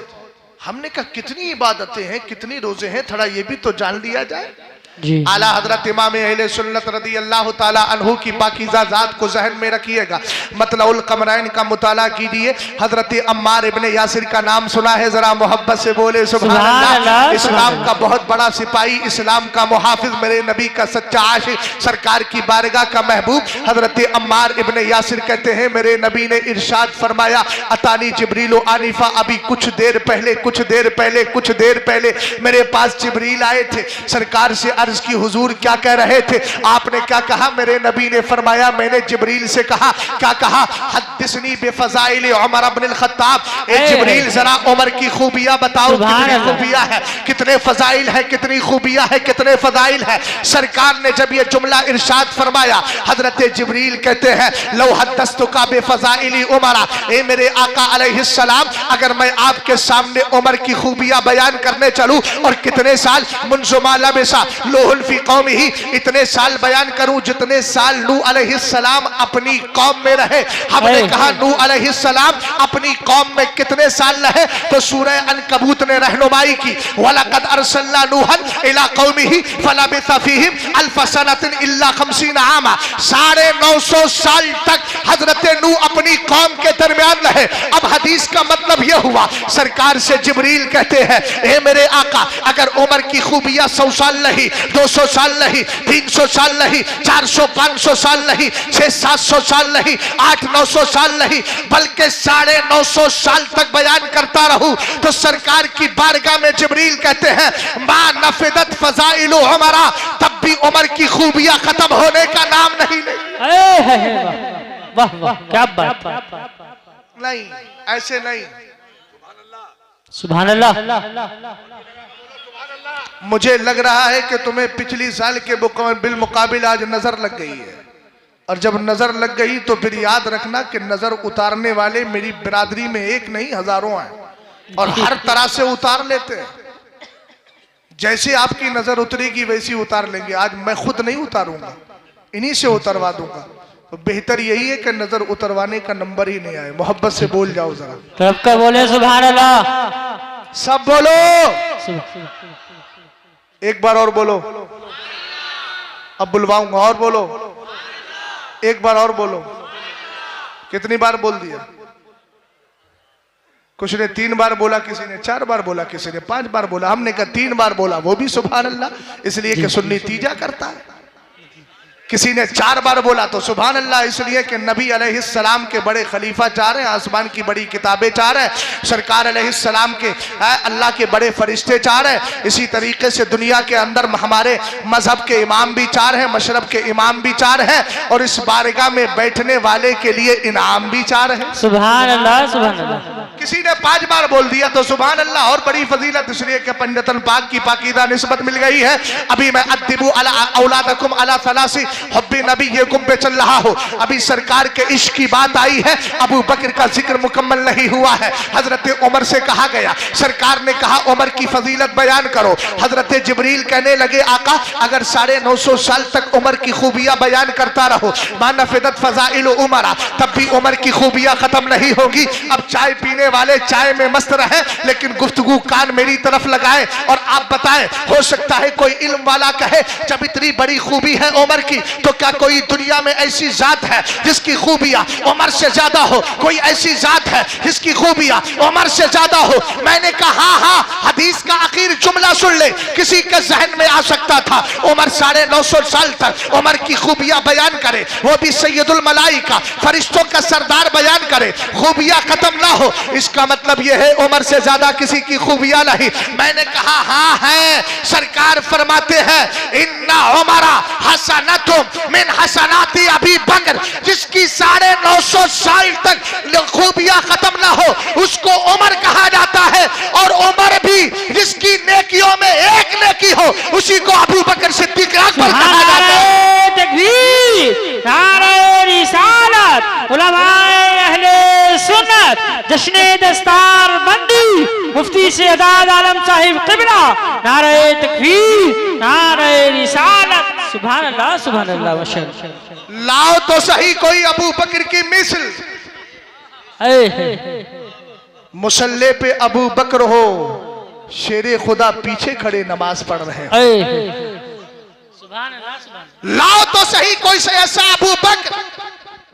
हमने कहा कितनी इबादतें हैं, कितनी रोजे हैं, थोड़ा ये भी तो जान लिया जाए। जी। आला हजरत इमाम अहले सुन्नत रदी अल्लाह ताला अन्हु की पाकीज़ा ज़ात को जहन में रखिएगा। मतलउल कमरैन का मुताला कीजिए। हजरत अम्मार इब्ने यासिर का नाम सुना है, जरा मोहब्बत से बोले सुभान अल्लाह। इस्लाम का बहुत बड़ा सिपाही, इस्लाम का मुहाफिज, मेरे नबी का सच्चा आशिक, सरकार की बारगाह का महबूब हजरत अम्मार इब्ने यासिर कहते हैं मेरे नबी ने इरशाद फरमाया, अतानी जिब्रील आनिफा, अभी कुछ देर पहले मेरे पास जिब्रील आए थे। सरकार से अर्ज की हुजूर क्या कह रहे थे? आपने क्या कहा? मेरे नबी ने फरमाया, मैंने जिब्रील से कहा, क्या कहा? हद्दिसनी बेफज़ाइल उमर इब्न अल-खत्ताब, ए जिब्रील जरा उमर की खूबियां बताओ, कितनी खूबियां है, कितने फजाइल है, कितनी खूबियां है, कितने फजाइल है। सरकार ने जब ये जुमला इरशाद फरमाया, हजरत जिब्रील कहते हैं लौ हद्दस्तुका बेफज़ाइल उमर, ए मेरे आका अलैहिस्सलाम, अगर मैं आपके सामने उमर की खूबियां बयान करने चलूं और कितने साल मुनजुमाला बेसा लोहुल फी कौमिही, इतने साल बयान करूं जितने साल नूह अलैहिस्सलाम अपनी कौम में रहे। हमने कहा नूह अलैहिस्सलाम अपनी कौम में कितने साल रहे? तो सूरह अनकबूत ने रहनुमाई की, वलक़द अरसलना नूहन इला कौमिही फलबिसा फीहिम अल्फ सनतिन इल्ला 50 आमा, 950 साल तक हजरत नूह अपनी कौम के दरमियान रहे। अब हदीस का मतलब यह हुआ, सरकार से जिब्रील कहते हैं ए मेरे आका, अगर उमर की खूबियां 100 साल नहीं, 200 साल नहीं, 300 साल नहीं, 400 500 साल नहीं, 600 700 साल नहीं, 800 900 साल नहीं, बल्कि 950 साल तक बयान करता रहूं, तो सरकार की बारगाह में जिब्रील कहते हैं मा नफिदत फज़ाइलु उमरा, तब भी उमर की खूबियां खत्म होने का नाम नहीं ले। वाह वाह, क्या बात, नहीं, ऐसे नहीं। सुभान अल्लाह। मुझे लग रहा है कि तुम्हें पिछली साल के बिलमुकाबिल आज नजर लग गई है, और जब नजर लग गई तो फिर याद रखना कि नजर उतारने वाले मेरी बिरादरी में एक नहीं हजारों हैं, और हर तरह से उतार लेते हैं। जैसे आपकी नजर उतरेगी वैसी उतार लेंगे। आज मैं खुद नहीं उतारूंगा, इन्हीं से उतरवा दूंगा। तो बेहतर यही है कि नजर उतरवाने का नंबर ही नहीं आए। मोहब्बत से बोल जाओ जरा, तब का बोले सुभान अल्लाह, सब बोलो, एक बार और बोलो, अब बुलवाऊंगा और बोलो, एक बार और बोलो। कितनी बार बोल दिया? कुछ ने 3 बार बोला, किसी ने 4 बार बोला, किसी ने 5 बार बोला। हमने कहा 3 बार बोला, वो भी सुभान अल्लाह, इसलिए कि सुन्नी तीजा करता है। किसी ने 4 बार बोला तो सुभान अल्लाह, इसलिए कि नबी अलैहिस्सलाम के बड़े खलीफा 4 हैं, आसमान की बड़ी किताबें 4 हैं, सरकार अलैहिस्सलाम के अल्लाह के बड़े फरिश्ते 4 हैं। इसी तरीके से दुनिया के अंदर हमारे मजहब के इमाम भी 4 हैं, मशरब के इमाम भी 4 हैं, और इस बारगाह में बैठने वाले के लिए इनाम भी 4 है। सुभान अल्लाह, सुभान अल्लाह। किसी ने 5 बार बोल दिया तो सुभान अल्लाह, और बड़ी फजीलत, इसलिए कि पंजतन पाक की पाकीदा निस्बत मिल गई है। अभी मैं अद्दिबू अला औलादकुम अला सलासी हुब्बी नबीयकुम पे चल रहा हो। अभी सरकार के इश्क की बात आई है, अबू बकर का जिक्र मुकम्मल नहीं हुआ है। हजरत उमर से कहा गया, सरकार ने कहा उमर की फजीलत बयान करो। हजरत जिब्रील कहने लगे आका, अगर 950 साल तक उमर की खूबियां बयान करता रहो, मा नफिदत फज़ाइल उमरा, तब भी उमर की खूबियां खत्म नहीं होगी। अब चाय पीने वाले चाय में मस्त रहे, लेकिन गुफ्तगू कान मेरी तरफ लगाए और आप बताएं, हो सकता है कोई इल्म वाला कहे जब इतनी बड़ी खूबी है उमर की, तो क्या कोई दुनिया में ऐसी जात है जिसकी खूबियां उमर से ज्यादा हो? कोई ऐसी जात है जिसकी खूबियां उमर से ज्यादा हो? मैंने कहा हाँ, हदीस का आखिर जुमला सुन ले, किसी के जहन में आ सकता था उमर 950 साल तक उमर की खूबियां बयान करे, वो भी सैयदुल मलाइका, फरिश्तों का सरदार बयान करे, खूबियां खत्म ना हो। इसका मतलब यह है उमर से ज्यादा किसी की खूबियां नहीं। मैंने कहा हाँ है। सरकार फरमाते हैं इन्ना उमरा हसनतुम मिन हसनाती अबी बकर, जिसकी 950 साल तक खूबियां खत्म ना हो उसको उमर कहा जाता है, और उमर भी जिसकी नेकियों में एक नेकी हो उसी को अबू बकर सिद्दीक अकबर कहा जाता है। तकबीर, नारे रिसालत, उलमाए अहले सुन्नत, जश्ने दस्तार बंदी, मुफ्ती शहजाद आलम साहिब क़िबला, नारे तकबीर, नारे रिसालत। सुभान अल्लाह, सुभान अल्लाह, माशाअल्लाह। लाओ तो सही कोई अबू बकर की मिसल। मुसल्ले पे अबू बकर हो, शेरे खुदा पीछे खड़े नमाज पढ़ रहे हैं। सुभान अल्लाह, सुभान अल्लाह। लाओ तो सही कोई से ऐसा अबू बकर।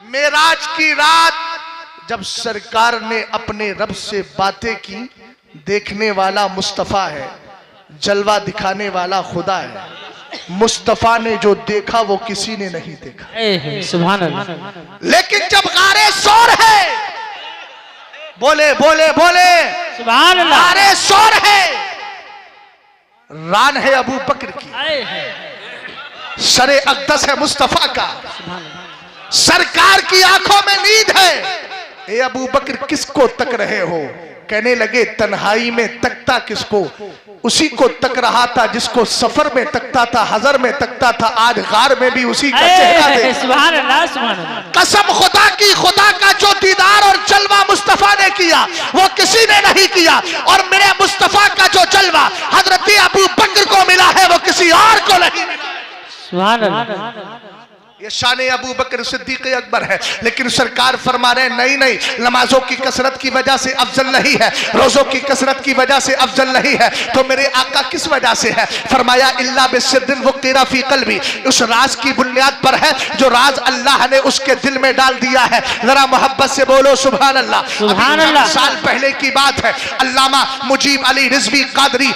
मेराज की रात जब सरकार ने अपने रब से बातें की, देखने वाला मुस्तफा है, जलवा दिखाने वाला खुदा है। मुस्तफा ने जो देखा वो किसी ने नहीं देखा। सुभान अल्लाह। लेकिन जब गारे शोर है, बोले बोले बोले सुभान अल्लाह। गारे शोर है, रान है अबू बकर की, सरे अक़दस है मुस्तफा का, सरकार की आंखों में नींद है। ए अबू बकर किसको तक रहे हो? कहने लगे तन्हाई में तकता किसको? उसी को तक रहा था जिसको सफर में तकता था, हजर में तकता था, आज गार में भी उसी का चेहरा देख। सुभान अल्लाह, सुभान अल्लाह। कसम खुदा की, खुदा का जो दीदार और जलवा मुस्तफा ने किया वो किसी ने नहीं किया, और मेरे मुस्तफा का जो जलवा हजरत अबू बकर को मिला है वो किसी और को नहीं मिला। सुभान अल्लाह। ये शान अबू बकर सिद्दीक अकबर है। लेकिन सरकार फरमा रहे नहीं नहीं, नमाजों की कसरत की वजह से अफजल नहीं है, रोजों की कसरत की वजह से अफजल नहीं है, तो मेरे आका किस वजह से है? फरमाया इल्ला बिसिद्दिन वक़ीरा फी क़ल्बी, उस राज की बुनियाद पर है जो राज अल्लाह ने उसके दिल में डाल दिया है। जरा मोहब्बत से बोलो सुभान अल्लाह। सुभान अल्लाह। साल पहले की बात है, अल्लामा मुजीब अली रिजवी कादरी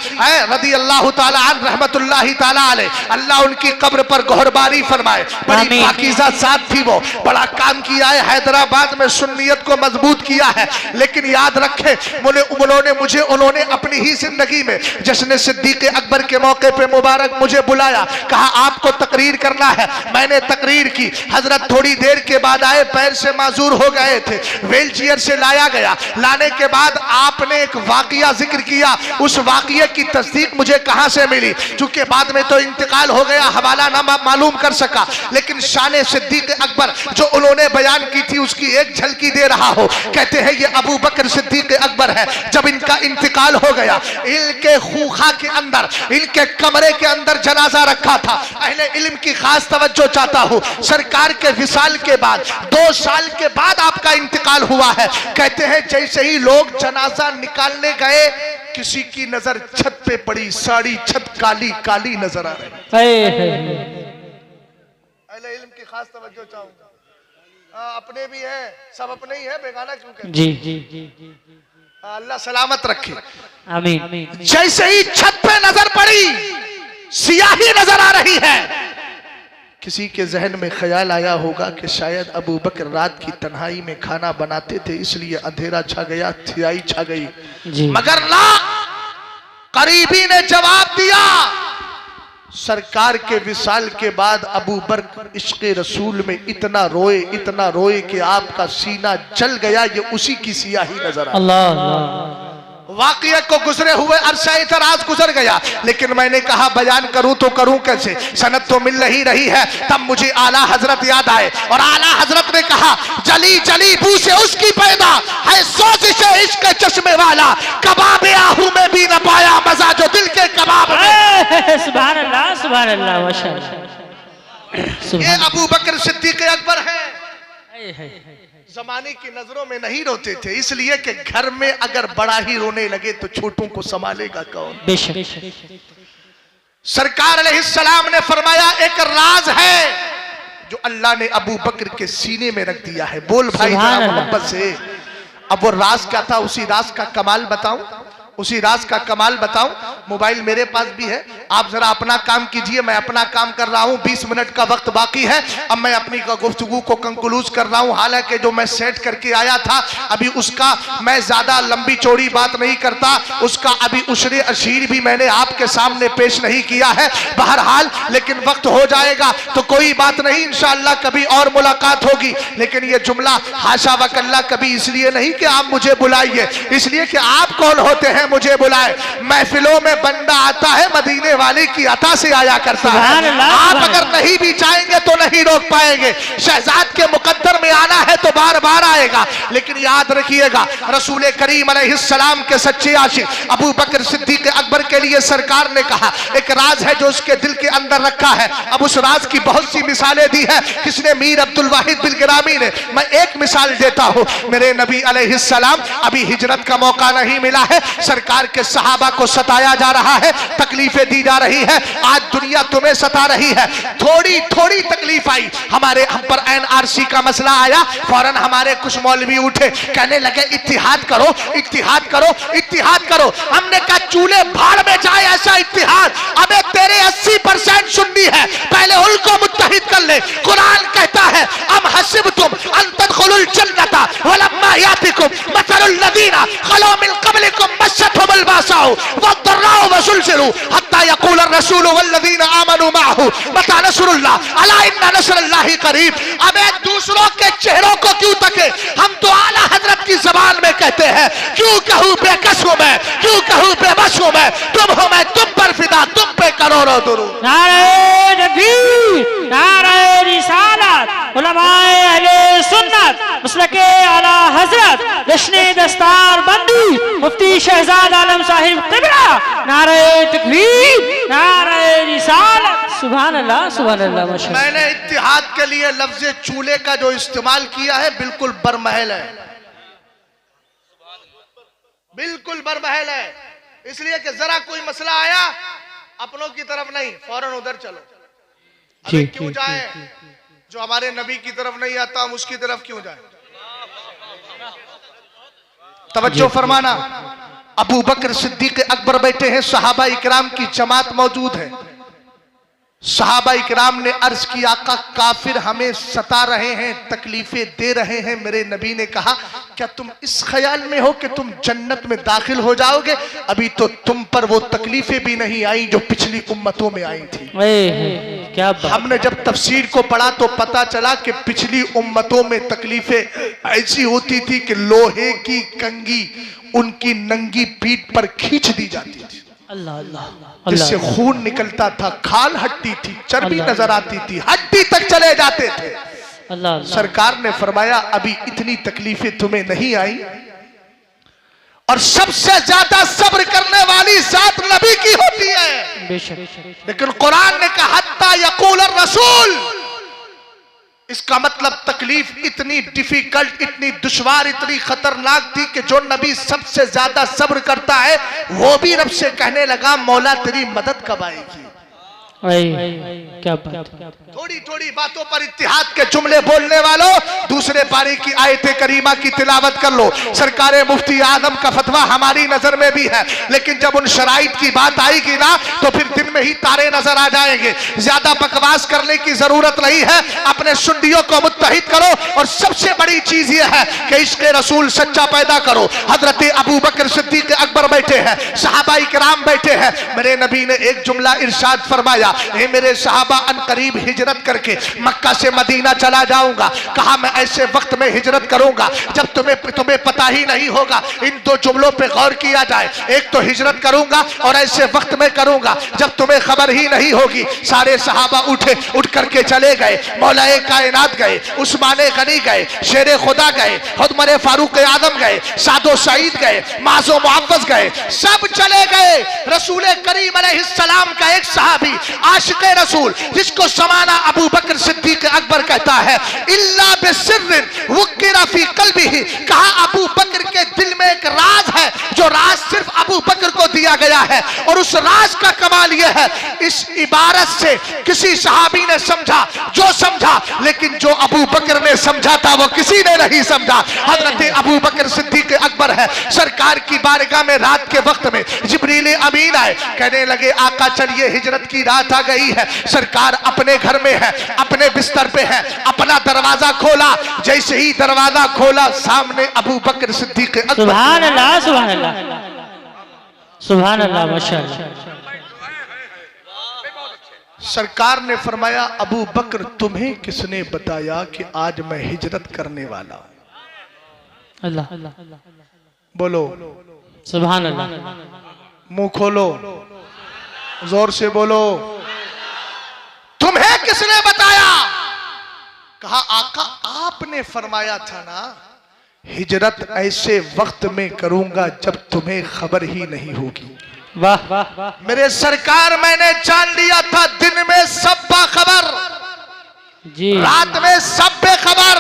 रदी अल्लाह ताला अन्हु रहमतुल्लाहि ताला अलैह, अल्लाह उनकी कब्र पर गोहरबारी फरमाए। बड़ी पाकीज़ा साथ थी, वो बड़ा काम किया है, हैदराबाद में सुन्नियत को मजबूत किया है। लेकिन याद रखें, उन्होंने अपनी ही जिंदगी में जश्न सिद्दीक अकबर के मौके पे मुबारक मुझे बुलाया, कहा आपको तकरीर करना है। मैंने तकरीर की। हजरत थोड़ी देर के बाद आए, पैर से माजूर हो गए थे, व्हील चेयर से लाया गया। लाने के बाद आपने एक वाकया जिक्र किया, उस वाकये की तस्दीक मुझे कहां से मिली? चूंकि बाद में तो इंतकाल हो गया, हवाला ना मालूम कर सका, लेकिन शान सिद्दीक अकबर जो उन्होंने बयान की थी उसकी एक झलकी दे रहा हो। कहते हैं ये अबू बकर सिद्दीक अकबर है। जब इनका इंतकाल हो गया, इनके खूखा के अंदर, इनके कमरे के अंदर जनाजा रखा था। अहले इल्म की खास तवज्जो चाहता हूं, सरकार के विसाल के बाद 2 साल के बाद आपका इंतकाल हुआ है। कहते हैं जैसे ही लोग जनाजा निकालने गए, किसी की नजर छत पे पड़ी, सारी छत काली काली नजर आ रही। अहले इल्म की खास तवज्जो चाहूंगा। अपने भी हैं, सब अपने ही हैं, बेगाना क्यों कहते? जी जी जी। अल्लाह सलामत रखे, आमीन। जैसे ही छत पे नजर पड़ी, सियाही नजर आ रही है। किसी के जहन में ख्याल आया होगा कि शायद अबू बकर रात की तन्हाई में खाना बनाते थे, इसलिए अंधेरा छा गया, स्याही छा गई। मगर ना, करीबी ने जवाब दिया। सरकार के विसाल के बाद अबू बकर इश्क़े रसूल में इतना रोए कि आपका सीना जल गया। ये उसी की सियाही नजर आई। अल्लाह। वाक़या को गुजरे हुए अरसा इतराज गुजर गया, लेकिन मैंने कहा बयान करूं तो करूं कैसे? सनद तो मिल नहीं रही है। तब मुझे आला हजरत याद आए, और आला हजरत ने कहा जली जली बू से उसकी पैदा है सोजिशे इश्क चश्मे वाला, कबाब आहू में भी न पाया मजा जो दिल के कबाब में। सुभान अल्लाह, सुभान अल्लाह, माशाअल्लाह। ये अबू बकर सिद्दीक अकबर है। जमाने की नजरों में नहीं रोते थे, इसलिए कि घर में अगर बड़ा ही रोने लगे तो छोटों को संभालेगा कौन? बेशक। सरकार अलैहिस्सलाम ने फरमाया एक राज है जो अल्लाह ने अबू बकर के सीने में रख दिया है। बोल भाई मोहब्बत से। अब वो राज क्या था? उसी राज का कमाल बताऊं, उसी राज का कमाल बताऊं। मोबाइल मेरे पास भी है, आप जरा अपना काम कीजिए, मैं अपना काम कर रहा हूं। 20 मिनट का वक्त बाकी है, अब मैं अपनी गुफ्तगू को कंक्लूज कर रहा हूं। हालांकि जो मैं सेट करके आया था अभी उसका मैं ज्यादा लंबी चौड़ी बात नहीं करता, उसका अभी उशरे अशीर भी मैंने आपके सामने पेश नहीं किया है। बहरहाल लेकिन वक्त हो जाएगा तो कोई बात नहीं, इंशाअल्लाह कभी और मुलाकात होगी। लेकिन ये जुमला हाशा वकल्ला कभी इसलिए नहीं कि आप मुझे बुलाइए, इसलिए कि आप कौन होते हैं मुझे बुलाए। महफिलों में बंदा आता है मदीने वाले की अता से आया करता है। आप अगर नहीं भी चाहेंगे तो नहीं रोक पाएंगे। शहजाद के मुकद्दर में आना है तो बार बार आएगा। लेकिन याद रखिएगा रसूल करीम अलैहिस्सलाम के सच्चे आशिक अबू बकर सिद्दीक अकबर के लिए सरकार ने कहा एक राज है जो उसके दिल के अंदर रखा है। अब उस राज की बहुत सी मिसालें दी है किसने? मीर अब्दुल वाहिद बिन गिरामी ने। मैं एक मिसाल देता हूं। मेरे नबी अलैहिस्सलाम अभी हिजरत का मौका नहीं मिला है, सरकार के सहाबा को सताया जा रहा है, तकलीफें दी जा रही है, आज दुनिया तुम्हें सता रही है। थोड़ी थोड़ी तकलीफ आई, हम पर एनआरसी का मसला आया, फौरन हमारे कुछ मौलवी उठे, कहने लगे इत्तिहाद करो, इत्तिहाद करो, इत्तिहाद करो। हमने कहा चूल्हे भाड़ में जाए ऐसा इत्तिहाद। अबे तेरे 80% सुन्नी है, पहले उनको मुत्तहिद कर ले। कुरान कहता है अम हसिबतुम अन तदखुलुल जन्नता वलम्मा यातिकुम मसलुल लदीना खलू मिन क़ब्लिकुम मस्सतहुमुल बासाउ वद्दर्राउ वज़ुलज़िलू हत्ता यक़ूल अर्रसूलु वल्लज़ीना आमनू मअहू मता नस्रुल्लाह अला इन्ना नस्रल्लाहि करीब। अबे दूसरों के चेहरों को क्यों तके, हम तो आला हजरत की जबान में कहते हैं। क्यों कहूं बेकस हूं मैं, क्यों कहूं बेबस हूं मैं, तुम हो मैं तुम पर फिदा, तुम पे करोड़ों दुरूद। नारे तकबीर, नारे रिसालत, उलमाए अहले सुन्नत, मसलके आला हजरत, जश्न दस्तार बंदी मुफ्ती शहजाद आलम साहिब क़िबला। नारे तकबीर, नारे रिसालत। सुभान अल्लाह, सुभान अल्लाह। माशाअल्लाह। मैंने इत्तिहाद के लिए लफ्ज चूल्हे का जो इस्तेमाल किया है बिल्कुल बरमहल है, बिल्कुल बरमहल है। इसलिए कि जरा कोई मसला आया अपनों की तरफ नहीं, फौरन उधर चलो। अबे क्यों जाए, जो हमारे नबी की तरफ नहीं आता हम उसकी तरफ क्यों जाए। तवज्जो फरमाना, अबू बकर सिद्दीक अकबर बैठे हैं, सहाबा इकराम की जमात मौजूद है। सहाबा इकराम ने अर्ज की आका काफिर हमें सता रहे हैं, तकलीफें दे रहे हैं। मेरे नबी ने कहा क्या तुम इस ख्याल में हो कि तुम जन्नत में दाखिल हो जाओगे, अभी तो तुम पर वो तकलीफें भी नहीं आई जो पिछली उम्मतों में आई थी। क्या बात। हमने जब तफसीर को पढ़ा तो पता चला कि पिछली उम्मतों में तकलीफें ऐसी होती थी कि लोहे की कंगी उनकी नंगी पीठ पर खींच दी जाती थी, अल्लाह अल्लाह, जिससे खून निकलता था, खाल हटती थी, चर्बी नजर आती थी, हड्डी तक चले जाते थे। अल्लाह। सरकार ने फरमाया अभी इतनी तकलीफें तुम्हें नहीं आई, और सबसे ज्यादा सब्र करने वाली जात नबी की होती है। बेशक। लेकिन कुरान ने कहा हत्ता यक़ूल रसूल, इसका मतलब तकलीफ इतनी डिफिकल्ट, इतनी दुश्वार, इतनी खतरनाक थी कि जो नबी सबसे ज्यादा सब्र करता है वो भी रब से कहने लगा मौला तेरी मदद कब आएगी। क्या बात। थोड़ी थोड़ी बातों पर इत्तिहाद के जुमले बोलने वालों, दूसरे पारी की आयत करीमा की तिलावत कर लो। सरकार मुफ्ती आजम का फतवा हमारी नजर में भी है, लेकिन जब उन शराइत की बात आएगी ना तो फिर दिन में ही तारे नजर आ जाएंगे। ज्यादा बकवास करने की जरूरत नहीं है, अपने सुन्नियों को मुत्तहिद करो, और सबसे बड़ी चीज यह है कि इश्क़ रसूल सच्चा पैदा करो। हजरत अबू बकर सिद्दीक अकबर बैठे हैं, सहाबा इकराम बैठे हैं। मेरे नबी ने एक जुमला इरशाद फरमाया, ए मेरे सहाबा अनकरीब हिजरत करके मक्का से मदीना चला जाऊंगा। कहा मैं ऐसे वक्त में हिजरत करूंगा जब तुम्हें पता ही नहीं होगा। इन दो जुमलों पे गौर किया जाए, एक तो हिजरत करूंगा और ऐसे वक्त में करूंगा जब तुम्हें खबर ही नहीं होगी। सारे सहाबा उठे, उठ करके चले गए। मौलाए कायनात गए, उस्माने गनी गए, शेरे खुदा गए, उमर फारूक आजम गए, सादो सईद गए, माजो मुअव्वज गए, सब चले गए। रसूल करीम अलैहिस्सलाम का एक सहाबी आशिक़े रसूल, जिसको समाना अबू बकर सिद्दीक अकबर कहता है, इल्ला बिसिर्रिन वुक्किरा फी क़ल्बिही, कहा अबू बकर के दिल में एक राज है जो राज सिर्फ अबू बकर को दिया गया है। और उस राज का कमाल यह है, इस इबारत से किसी सहाबी ने समझा जो समझा, लेकिन जो अबू बकर ने समझा था वो किसी ने नहीं समझा। हजरत अबू बकर सिद्दीक अकबर है, सरकार की बारगाह में रात के वक्त में जिब्रील अमीन आए, कहने लगे आका चलिए हिजरत की रात आ गई है। सरकार अपने घर में है, अपने बिस्तर पे है, अपना दरवाजा खोला, जैसे ही दरवाजा खोला सामने अबू बकर सिद्दीक अकबर। सुभान अल्लाह, सुभान अल्लाह, सुभान अल्लाह, माशाअल्लाह। सरकार ने फरमाया अबू बकर तुम्हें किसने बताया कि आज मैं हिजरत करने वाला हूं। अल्लाह, बोलो सुभान अल्लाह। मुंह खोलो, जोर से बोलो, तुम्हें किसने बताया। कहा आका आपने फरमाया था ना हिजरत ऐसे वक्त में करूंगा जब तुम्हें खबर ही नहीं होगी। वाह वाह। मेरे सरकार मैंने जान लिया था दिन में सब बाखबर, जी, रात में सब बेखबर।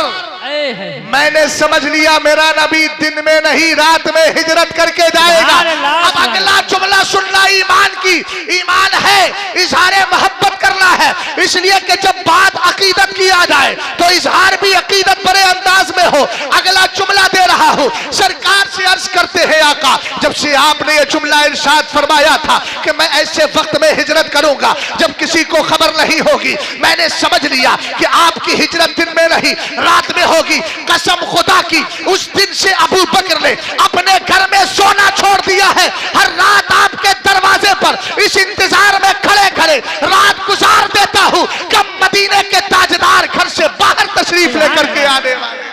मैं मैंने समझ लिया मेरा नबी दिन में नहीं रात में हिजरत करके जाएगा। अब अगला जुमला सुनना ईमान की, ईमान है इजहार मोहब्बत करना है, इसलिए कि जब बात अकीदत की आ जाए तो इजहार भी अकीदत बड़े अंदाज में हो। अगला जुमला दे रहा हूं, सरकार से अर्ज करते हैं आका, जब से आपने ये जुमला इरशाद फरमाया था कि मैं ऐसे वक्त में हिजरत करूंगा जब किसी को खबर नहीं होगी, मैंने समझ लिया कि आपकी हिजरत दिन में नहीं रात में होगी। कसम खुदा की, उस दिन से अबू बकर ने अपने घर में सोना छोड़ दिया है। हर रात आपके दरवाजे पर इस इंतजार में खड़े खड़े रात गुजार देता हूं कब मदीने के ताजदार घर से बाहर तशरीफ लेकर के आने वाले।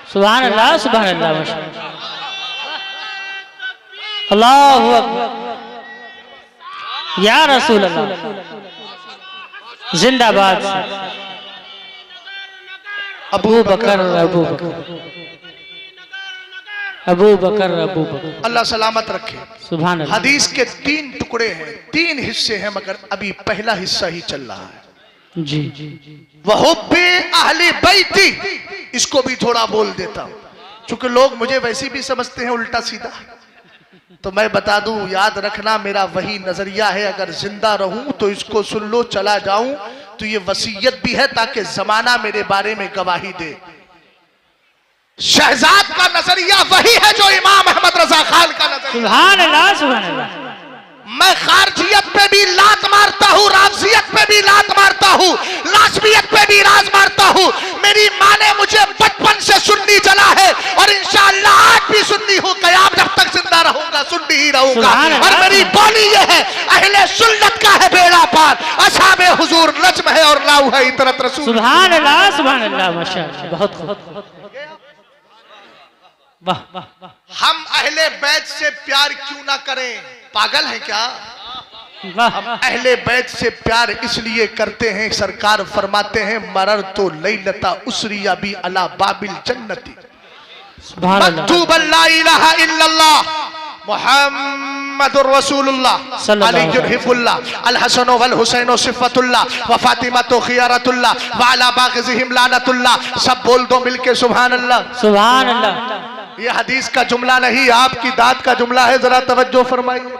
सुभान अल्लाह, सुभान अल्लाह, माशाअल्लाह, अल्लाहु अकबर, या रसूल अल्लाह, जिंदाबाद। अबू बकर, अबू बकर, अबू बकर, अबू बकर, अल्लाह सलामत रखे। सुभान अल्लाह। हदीस के 3 टुकड़े हैं, 3 हिस्से हैं, मगर अभी पहला हिस्सा ही चल रहा है। जी, वहुब्बे अहले बैती, इसको भी थोड़ा बोल देता हूं क्योंकि लोग मुझे वैसे भी समझते हैं उल्टा सीधा, तो मैं बता दूं, याद रखना मेरा वही नजरिया है। अगर जिंदा रहूं तो इसको सुन लो, चला जाऊं तो ये वसीयत भी है ताकि जमाना मेरे बारे में गवाही दे। शहजाद का नजरिया वही है जो इमाम अहमद रजा खान का नजरिया। सुभान अल्लाह, सुभान अल्लाह। मैं खारजियत पे भी लात मारता हूँ, राफजियत पे भी लात मारता हूँ, लाशबियत पे भी राज मारता हूँ। मेरी माँ ने मुझे बचपन से सुन्नी चला है और इंशाअल्लाह आज भी सुन्नी हूँ, कयाम जब तक जिंदा रहूंगा सुन्नी ही रहूंगा। और मेरी बोली ये है, अहले सुन्नत का है बेड़ा पार, असहाबे हुजूर नज्म है और लाऊ है इतरत रसूल। सुभान अल्लाह, सुभान अल्लाह, माशाअल्लाह, बहुत खूब, वाह वाह। हम अहले बैत से प्यार क्यों ना करें, पागल है क्या? हम अहले बैत से प्यार इसलिए करते हैं, सरकार फरमाते हैं मरर तो लैलता उसरिया भी अला बाबिल जन्नती मक्तूब ला इलाहा इल्लल्लाह मुहम्मदुर रसूलुल्लाह अलीयुर हिब्बुल्लाह अल हसन वल हुसैन सिफतुल्लाह व फातिमा तो खियारतुल्लाह व अला बाग़िहिम लानतुल्लाह। सब बोल दो मिलके सुभान अल्लाह, सुभान अल्लाह। ये हदीस का जुमला नहीं, आपकी दाद का जुमला है, जरा तवज्जो फरमाइए।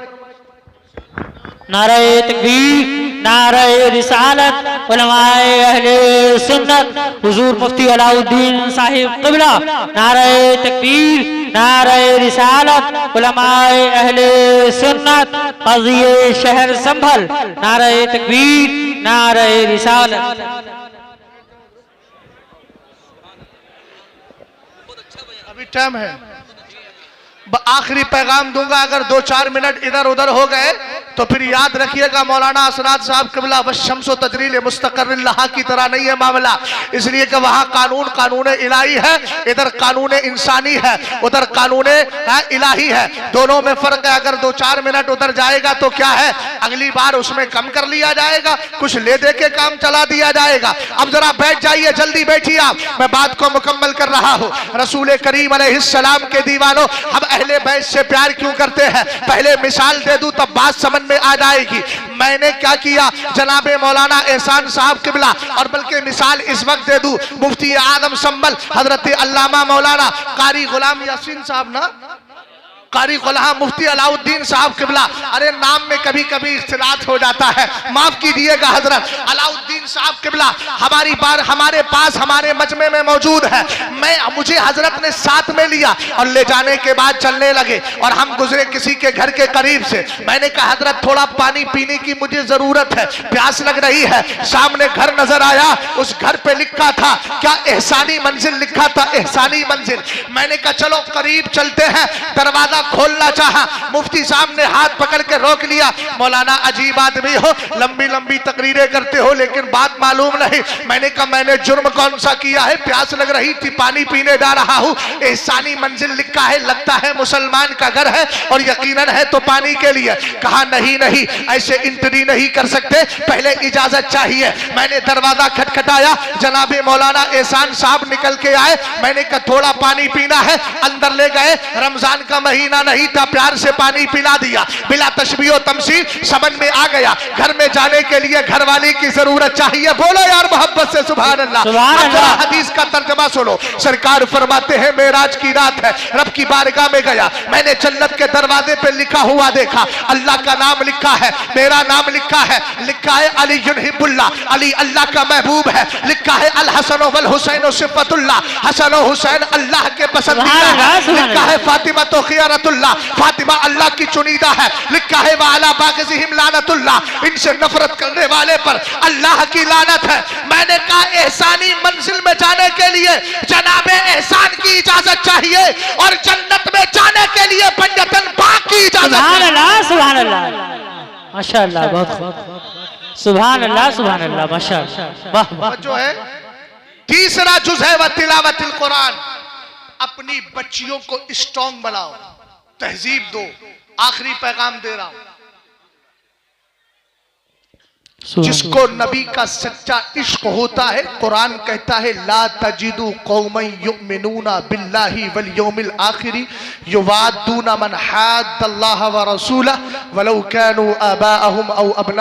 नारे तकबीर, नारे रिसालत, उलमाए अहले सुन्नत हुजूर मुफ्ती अलाउद्दीन साहिब क़िबला। नारे तकबीर, नारे रिसालत, उलमाए अहले सुन्नत क़ाज़ी शहर संभल। नारे तकबीर, नारे रिसालत। अभी टाइम है, आखिरी पैगाम दूंगा, अगर 2-4 मिनट इधर उधर हो गए तो फिर याद रखिएगा मौलाना असरात साहब क़िबला वशम्सो तजरील मुस्तक़र्रिल्लाह की तरह नहीं है मामला, इसलिए कि वहाँ कानून इलाही है, इधर कानून इंसानी है, उधर कानून इलाही है, दोनों में फर्क है। अगर 2-4 मिनट उधर जाएगा तो क्या है, अगली बार उसमें कम कर लिया जाएगा, कुछ ले दे के काम चला दिया जाएगा। अब जरा बैठ जाइए, जल्दी बैठिए आप, मैं बात को मुकम्मल कर रहा हूँ। रसूल करीम अलैहिस्सलाम के दीवानों, हम अहले बैत से प्यार क्यों करते हैं, पहले मिसाल दे दूं तब बात समझ में आ जाएगी। मैंने क्या किया, जनाबे मौलाना एहसान साहब क़िबला, और बल्कि मिसाल इस वक्त दे दूं, मुफ्ती आदम संभल हजरत अल्लामा मौलाना कारी गुलाम यासीन साहब ना, कारी गुलाम मुफ्ती अलाउद्दीन साहब क़िबला, अरे नाम में कभी कभी इख्तिलाफ हो जाता है, माफ कीजिएगा हजरत। अलाउद्दीन साहब क़िबला हमारे पास हमारे मजमे में मौजूद है। मुझे हजरत ने साथ में लिया और ले जाने के बाद चलने लगे और हम गुजरे किसी के घर के करीब से। मैंने कहा हजरत थोड़ा पानी पीने की मुझे जरूरत है, प्यास लग रही है। सामने घर नजर आया, उस घर पे लिखा था क्या, एहसानी मंजिल लिखा था, एहसानी मंजिल। मैंने कहा चलो करीब चलते हैं, दरवाजा खोलना चाहा, मुफ्ती साहब ने हाथ पकड़ के रोक लिया। मौलाना अजीब आदमी हो, लंबी लंबी तकरीरें करते हो लेकिन बात मालूम नहीं। मैंने कहा मैंने जुर्म कौन सा किया है, प्यास लग रही थी, पानी पीने जा रहा हूँ, एहसानी मंजिल लिखा है, लगता है मुसलमान का घर है और यकीनन है तो पानी के लिए। कहा नहीं नहीं, ऐसे इंट्री नहीं कर सकते, पहले इजाजत चाहिए। मैंने दरवाजा खटखटाया, जनाबे मौलाना एहसान साहब निकल के आए। मैंने कहा थोड़ा पानी पीना है, अंदर ले गए। रमजान का महीना नहीं था, प्यार से पानी पिला दिया, बिला तशबीह तमसील, समझ में आ गया घर में जाने के लिए घर वाली की जरूरत जरूरत चाहिए। बोलो यार मोहब्बत से सुभान अल्लाह। सुभान अब जरा अल्लाह। हदीस का तर्जमा सुनो। सरकार फरमाते हैं मेराज की रात है, रब की बारगाह में गया, मैंने जन्नत के दरवाजे पे लिखा हुआ देखा, अल्लाह का नाम लिखा है, मेरा नाम लिखा है, लिखा है अली युनहिबुल्लाह, अली अल्लाह का महबूब है, लिखा है अल हसन वल हुसैन सिफतुल्लाह, हसन और हुसैन अल्लाह के पसंदीदा है, लिखा है फातिमा तो खियारतुल्लाह, फातिमा अल्लाह की चुनीदा है, लिखा है वाला बाग़िज़िहिम लानतुल्लाह, इनसे नफरत करने वाले पर अल्लाह की लानत है। मैंने कहा एहसानी मंजिल में जाने के लिए जनाबे एहसान की इजाजत चाहिए और जन्नत में जाने के लिए पंजतन पाक की इजाजत सुभान है। अल्लाह, सुभान अल्लाह, माशाअल्लाह, बहुत सुभान अल्लाह, सुभान अल्लाह, माशाअल्लाह, वाह वाह। जो है तीसरा जुज़ है व तिलावतिल कुरान। अपनी बच्चियों को स्ट्रॉन्ग बनाओ, तहजीब दो। आखिरी पैगाम दे रहा हूं, जिसको नबी का सच्चा इश्क होता है, कुरान कहता है ला तजिदु कौमन युमिनूना बिल्लाहि वल यौमिल आखिरी युवादूना मन हाद्दल्लाह व रसूलहु वलौ कानू आबाअहुम औ अबना